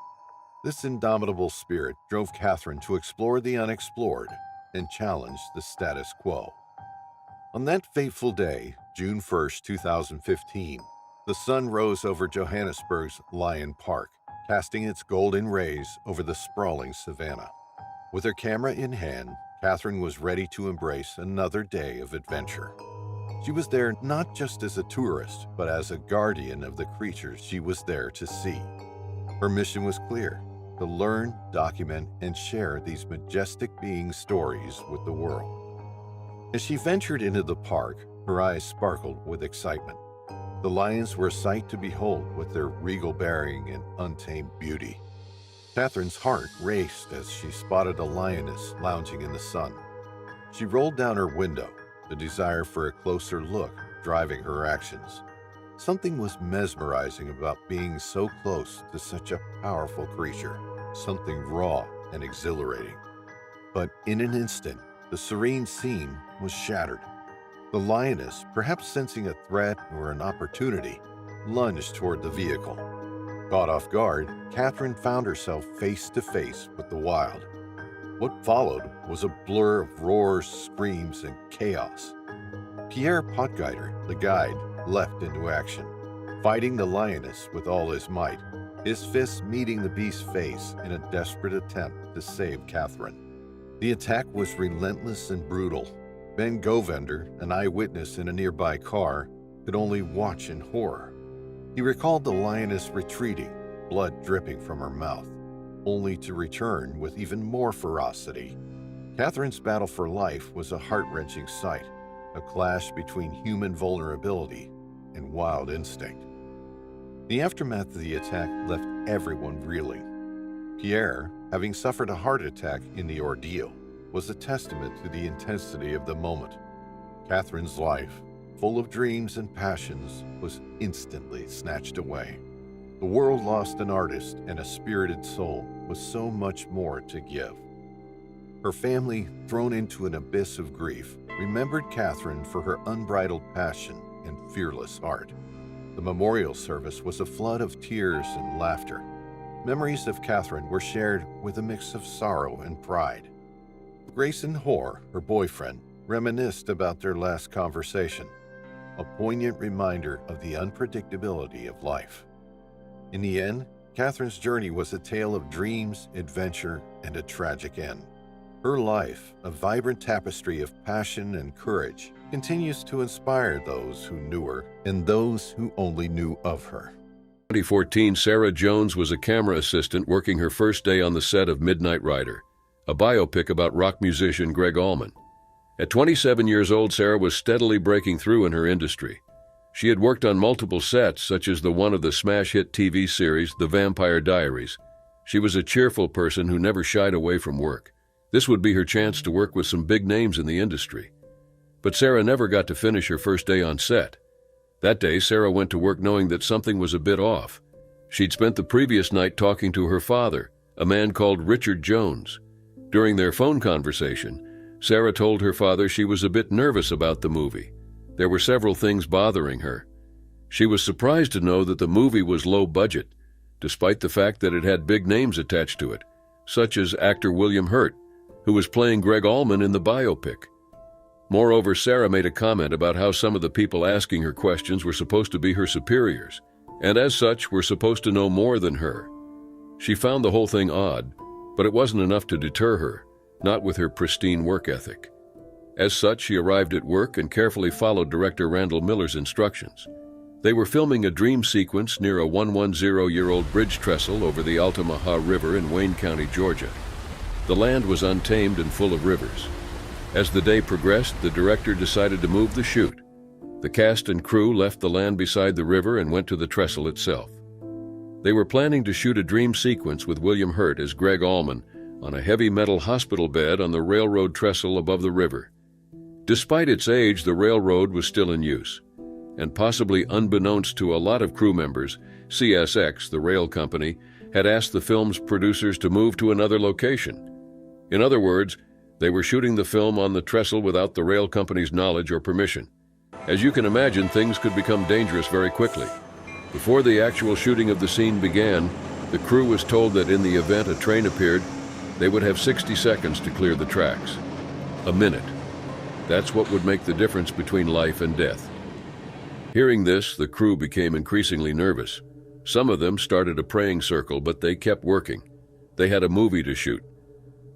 This indomitable spirit drove Catherine to explore the unexplored and challenge the status quo. On that fateful day, June 1, 2015, the sun rose over Johannesburg's Lion Park, casting its golden rays over the sprawling savannah. With her camera in hand, Catherine was ready to embrace another day of adventure. She was there not just as a tourist, but as a guardian of the creatures she was there to see. Her mission was clear: to learn, document, and share these majestic beings' stories with the world. As she ventured into the park, her eyes sparkled with excitement. The lions were a sight to behold with their regal bearing and untamed beauty. Catherine's heart raced as she spotted a lioness lounging in the sun. She rolled down her window, the desire for a closer look driving her actions. Something was mesmerizing about being so close to such a powerful creature, something raw and exhilarating. But in an instant, the serene scene was shattered. The lioness, perhaps sensing a threat or an opportunity, lunged toward the vehicle. Caught off guard, Catherine found herself face to face with the wild. What followed was a blur of roars, screams, and chaos. Pierre Potgieter, the guide, leapt into action, fighting the lioness with all his might, his fists meeting the beast's face in a desperate attempt to save Catherine. The attack was relentless and brutal. Ben Govender, an eyewitness in a nearby car, could only watch in horror. He recalled the lioness retreating, blood dripping from her mouth, only to return with even more ferocity. Catherine's battle for life was a heart-wrenching sight, a clash between human vulnerability and wild instinct. The aftermath of the attack left everyone reeling. Pierre, having suffered a heart attack in the ordeal, was a testament to the intensity of the moment. Catherine's life, full of dreams and passions, was instantly snatched away. The world lost an artist and a spirited soul with so much more to give. Her family, thrown into an abyss of grief, remembered Catherine for her unbridled passion and fearless heart. The memorial service was a flood of tears and laughter. Memories of Catherine were shared with a mix of sorrow and pride. Grayson Hoare, her boyfriend, reminisced about their last conversation, a poignant reminder of the unpredictability of life. In the end, Catherine's journey was a tale of dreams, adventure, and a tragic end. Her life, a vibrant tapestry of passion and courage, continues to inspire those who knew her and those who only knew of her. 2014, Sarah Jones was a camera assistant working her first day on the set of Midnight Rider, a biopic about rock musician Greg Allman. At 27 years old, Sarah was steadily breaking through in her industry. She had worked on multiple sets, such as the one of the smash hit TV series The Vampire Diaries. She was a cheerful person who never shied away from work. This would be her chance to work with some big names in the industry. But Sarah never got to finish her first day on set. That day, Sarah went to work knowing that something was a bit off. She'd spent the previous night talking to her father, a man called Richard Jones. During their phone conversation, Sarah told her father she was a bit nervous about the movie. There were several things bothering her. She was surprised to know that the movie was low budget, despite the fact that it had big names attached to it, such as actor William Hurt, who was playing Greg Allman in the biopic. Moreover, Sarah made a comment about how some of the people asking her questions were supposed to be her superiors, and as such were supposed to know more than her. She found the whole thing odd, but it wasn't enough to deter her, not with her pristine work ethic. As such, she arrived at work and carefully followed director Randall Miller's instructions. They were filming a dream sequence near a 110-year-old bridge trestle over the Altamaha River in Wayne County, Georgia. The land was untamed and full of rivers. As the day progressed, the director decided to move the shoot. The cast and crew left the land beside the river and went to the trestle itself. They were planning to shoot a dream sequence with William Hurt as Greg Allman on a heavy metal hospital bed on the railroad trestle above the river. Despite its age, the railroad was still in use, and possibly unbeknownst to a lot of crew members, CSX, the rail company, had asked the film's producers to move to another location. In other words, they were shooting the film on the trestle without the rail company's knowledge or permission. As you can imagine, things could become dangerous very quickly. Before the actual shooting of the scene began, the crew was told that in the event a train appeared, they would have 60 seconds to clear the tracks. A minute. That's what would make the difference between life and death. Hearing this, the crew became increasingly nervous. Some of them started a praying circle, but they kept working. They had a movie to shoot.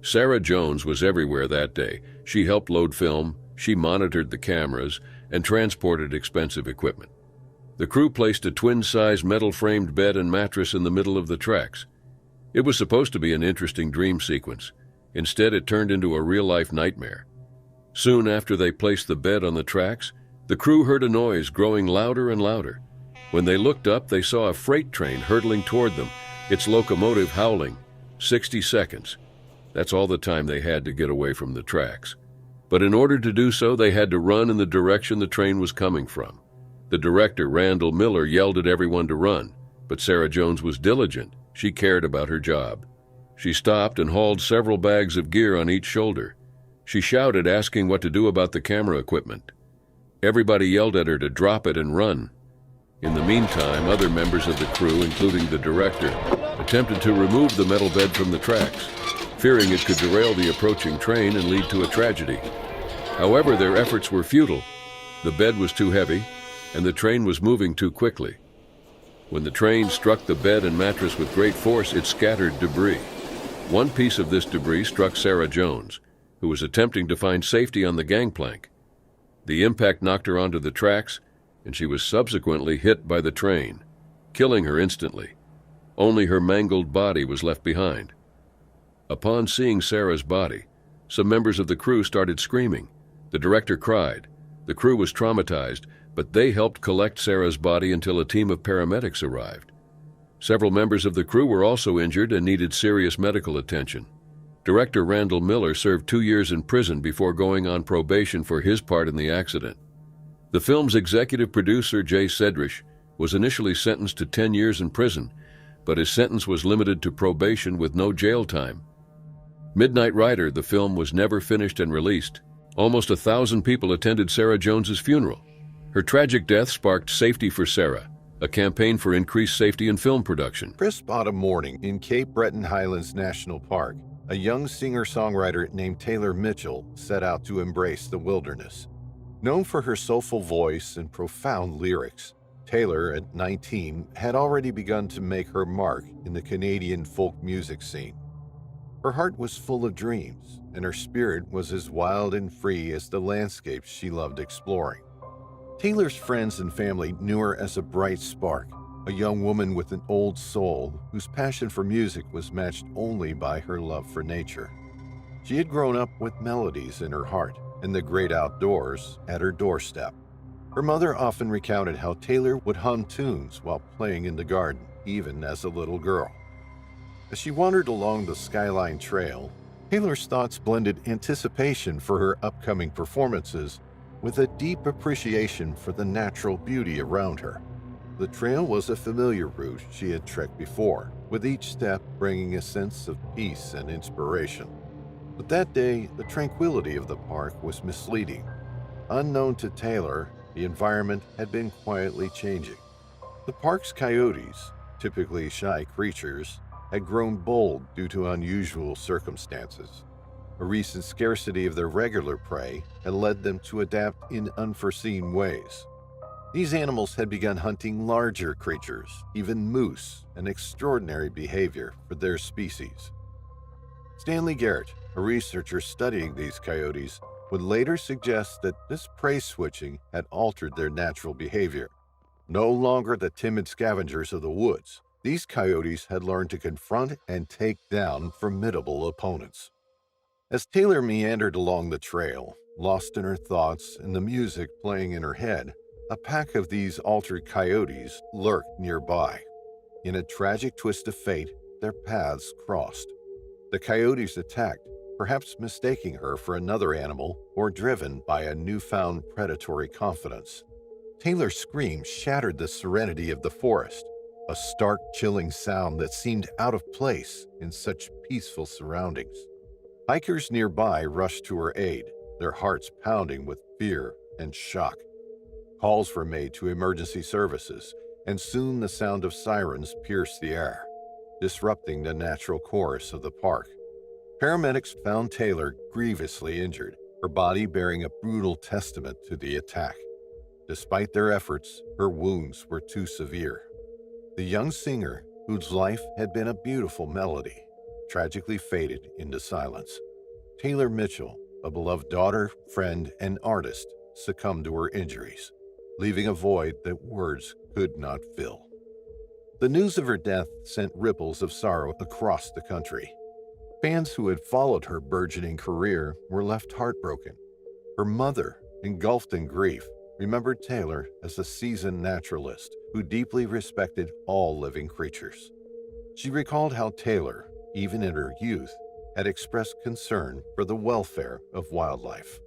Sarah Jones was everywhere that day. She helped load film, she monitored the cameras, and transported expensive equipment. The crew placed a twin-size metal-framed bed and mattress in the middle of the tracks. It was supposed to be an interesting dream sequence. Instead, it turned into a real-life nightmare. Soon after they placed the bed on the tracks, the crew heard a noise growing louder and louder. When they looked up, they saw a freight train hurtling toward them, its locomotive howling. 60 seconds. That's all the time they had to get away from the tracks. But in order to do so, they had to run in the direction the train was coming from. The director, Randall Miller, yelled at everyone to run, but Sarah Jones was diligent. She cared about her job. She stopped and hauled several bags of gear on each shoulder. She shouted, asking what to do about the camera equipment. Everybody yelled at her to drop it and run. In the meantime, other members of the crew, including the director, attempted to remove the metal bed from the tracks, fearing it could derail the approaching train and lead to a tragedy. However, their efforts were futile. The bed was too heavy, and the train was moving too quickly. When the train struck the bed and mattress with great force, it scattered debris. One piece of this debris struck Sarah Jones, who was attempting to find safety on the gangplank. The impact knocked her onto the tracks, and she was subsequently hit by the train, killing her instantly. Only her mangled body was left behind. Upon seeing Sarah's body, some members of the crew started screaming. The director cried. The crew was traumatized, but they helped collect Sarah's body until a team of paramedics arrived. Several members of the crew were also injured and needed serious medical attention. Director Randall Miller served 2 years in prison before going on probation for his part in the accident. The film's executive producer, Jay Sedrish, was initially sentenced to 10 years in prison, but his sentence was limited to probation with no jail time. Midnight Rider, the film, was never finished and released. Almost 1,000 people attended Sarah Jones's funeral. Her tragic death sparked safety for Sarah, a campaign for increased safety in film production. Crisp autumn morning in Cape Breton Highlands National Park, a young singer-songwriter named Taylor Mitchell set out to embrace the wilderness. Known for her soulful voice and profound lyrics, Taylor, at 19, had already begun to make her mark in the Canadian folk music scene. Her heart was full of dreams, and her spirit was as wild and free as the landscapes she loved exploring. Taylor's friends and family knew her as a bright spark, a young woman with an old soul whose passion for music was matched only by her love for nature. She had grown up with melodies in her heart and the great outdoors at her doorstep. Her mother often recounted how Taylor would hum tunes while playing in the garden, even as a little girl. As she wandered along the Skyline Trail, Taylor's thoughts blended anticipation for her upcoming performances with a deep appreciation for the natural beauty around her. The trail was a familiar route she had trekked before, with each step bringing a sense of peace and inspiration. But that day, the tranquility of the park was misleading. Unknown to Taylor, the environment had been quietly changing. The park's coyotes, typically shy creatures, had grown bold due to unusual circumstances. A recent scarcity of their regular prey had led them to adapt in unforeseen ways. These animals had begun hunting larger creatures, even moose, an extraordinary behavior for their species. Stanley Garrett, a researcher studying these coyotes, would later suggest that this prey switching had altered their natural behavior. No longer the timid scavengers of the woods, these coyotes had learned to confront and take down formidable opponents. As Taylor meandered along the trail, lost in her thoughts and the music playing in her head, a pack of these altered coyotes lurked nearby. In a tragic twist of fate, their paths crossed. The coyotes attacked, perhaps mistaking her for another animal or driven by a newfound predatory confidence. Taylor's scream shattered the serenity of the forest, a stark, chilling sound that seemed out of place in such peaceful surroundings. Hikers nearby rushed to her aid, their hearts pounding with fear and shock. Calls were made to emergency services, and soon the sound of sirens pierced the air, disrupting the natural chorus of the park. Paramedics found Taylor grievously injured, her body bearing a brutal testament to the attack. Despite their efforts, her wounds were too severe. The young singer, whose life had been a beautiful melody, tragically faded into silence. Taylor Mitchell, a beloved daughter, friend, and artist, succumbed to her injuries, leaving a void that words could not fill. The news of her death sent ripples of sorrow across the country. Fans who had followed her burgeoning career were left heartbroken. Her mother, engulfed in grief, remembered Taylor as a seasoned naturalist who deeply respected all living creatures. She recalled how Taylor, even in her youth, had expressed concern for the welfare of wildlife.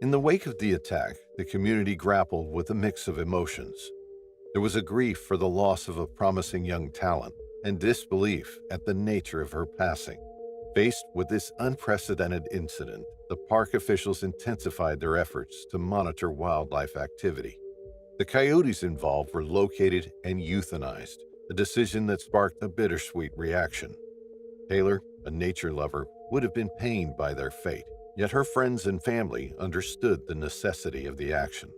In the wake of the attack, the community grappled with a mix of emotions. There was a grief for the loss of a promising young talent and disbelief at the nature of her passing. Faced with this unprecedented incident, the park officials intensified their efforts to monitor wildlife activity. The coyotes involved were located and euthanized, a decision that sparked a bittersweet reaction. Taylor, a nature lover, would have been pained by their fate, yet her friends and family understood the necessity of the action.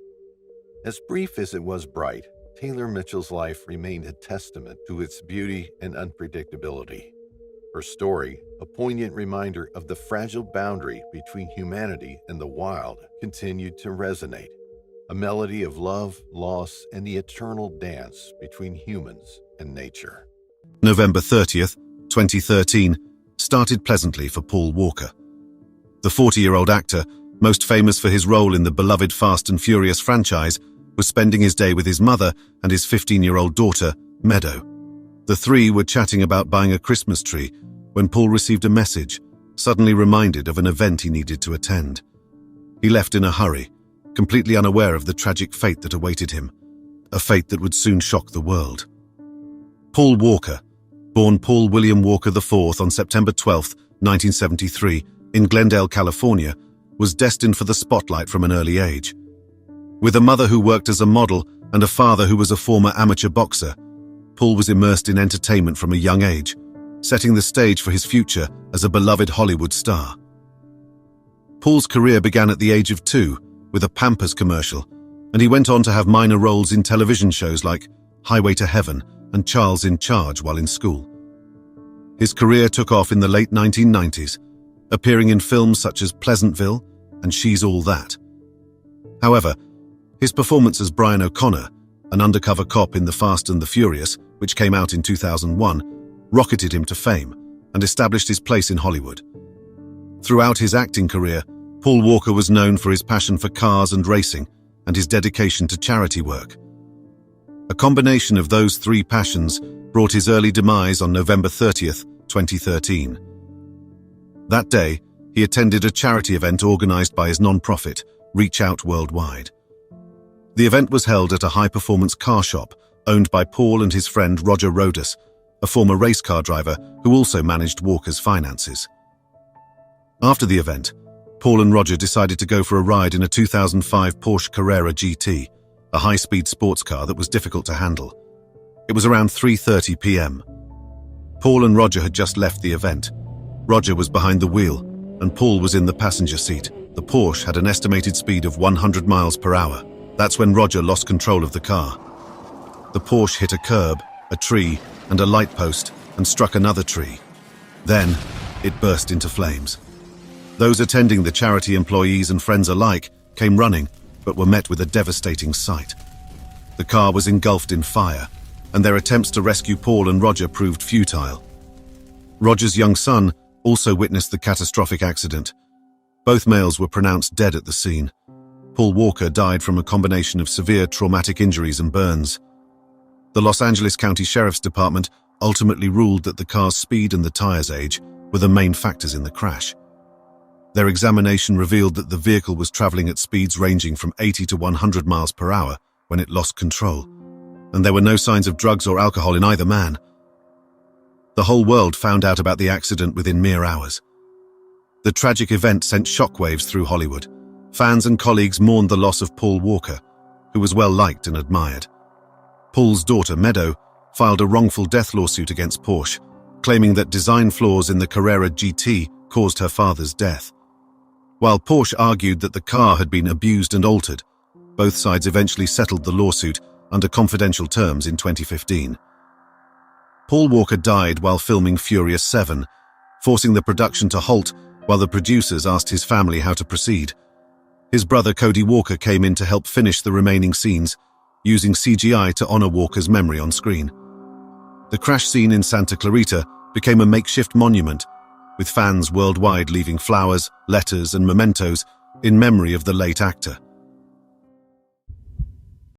As brief as it was bright, Taylor Mitchell's life remained a testament to its beauty and unpredictability. Her story, a poignant reminder of the fragile boundary between humanity and the wild, continued to resonate, a melody of love, loss, and the eternal dance between humans and nature. November 30th, 2013, started pleasantly for Paul Walker. The 40-year-old actor, most famous for his role in the beloved Fast and Furious franchise, was spending his day with his mother and his 15-year-old daughter, Meadow. The three were chatting about buying a Christmas tree when Paul received a message, suddenly reminded of an event he needed to attend. He left in a hurry, completely unaware of the tragic fate that awaited him, a fate that would soon shock the world. Paul Walker, born Paul William Walker IV on September 12, 1973, in Glendale, California, was destined for the spotlight from an early age. With a mother who worked as a model and a father who was a former amateur boxer, Paul was immersed in entertainment from a young age, setting the stage for his future as a beloved Hollywood star. Paul's career began at the age of 2 with a Pampers commercial, and he went on to have minor roles in television shows like Highway to Heaven and Charles in Charge while in school. His career took off in the late 1990s, appearing in films such as Pleasantville and She's All That. However, his performance as Brian O'Connor, an undercover cop in The Fast and the Furious, which came out in 2001, rocketed him to fame and established his place in Hollywood. Throughout his acting career, Paul Walker was known for his passion for cars and racing and his dedication to charity work. A combination of those 3 passions brought his early demise on November 30th, 2013. That day, he attended a charity event organized by his non-profit, Reach Out Worldwide. The event was held at a high-performance car shop owned by Paul and his friend Roger Rodas, a former race car driver who also managed Walker's finances. After the event, Paul and Roger decided to go for a ride in a 2005 Porsche Carrera GT, a high-speed sports car that was difficult to handle. It was around 3:30 p.m. Paul and Roger had just left the event. Roger was behind the wheel, and Paul was in the passenger seat. The Porsche had an estimated speed of 100 miles per hour. That's when Roger lost control of the car. The Porsche hit a curb, a tree, and a light post, and struck another tree. Then, it burst into flames. Those attending the charity, employees and friends alike, came running, but were met with a devastating sight. The car was engulfed in fire, and their attempts to rescue Paul and Roger proved futile. Roger's young son also witnessed the catastrophic accident. Both males were pronounced dead at the scene. Paul Walker died from a combination of severe traumatic injuries and burns. The Los Angeles County Sheriff's Department ultimately ruled that the car's speed and the tire's age were the main factors in the crash. Their examination revealed that the vehicle was traveling at speeds ranging from 80 to 100 miles per hour when it lost control, and there were no signs of drugs or alcohol in either man. The whole world found out about the accident within mere hours. The tragic event sent shockwaves through Hollywood. Fans and colleagues mourned the loss of Paul Walker, who was well liked and admired. Paul's daughter, Meadow, filed a wrongful death lawsuit against Porsche, claiming that design flaws in the Carrera GT caused her father's death. While Porsche argued that the car had been abused and altered, both sides eventually settled the lawsuit under confidential terms in 2015. Paul Walker died while filming Furious 7, forcing the production to halt while the producers asked his family how to proceed. His brother Cody Walker came in to help finish the remaining scenes, using CGI to honor Walker's memory on screen. The crash scene in Santa Clarita became a makeshift monument, with fans worldwide leaving flowers, letters, and mementos in memory of the late actor.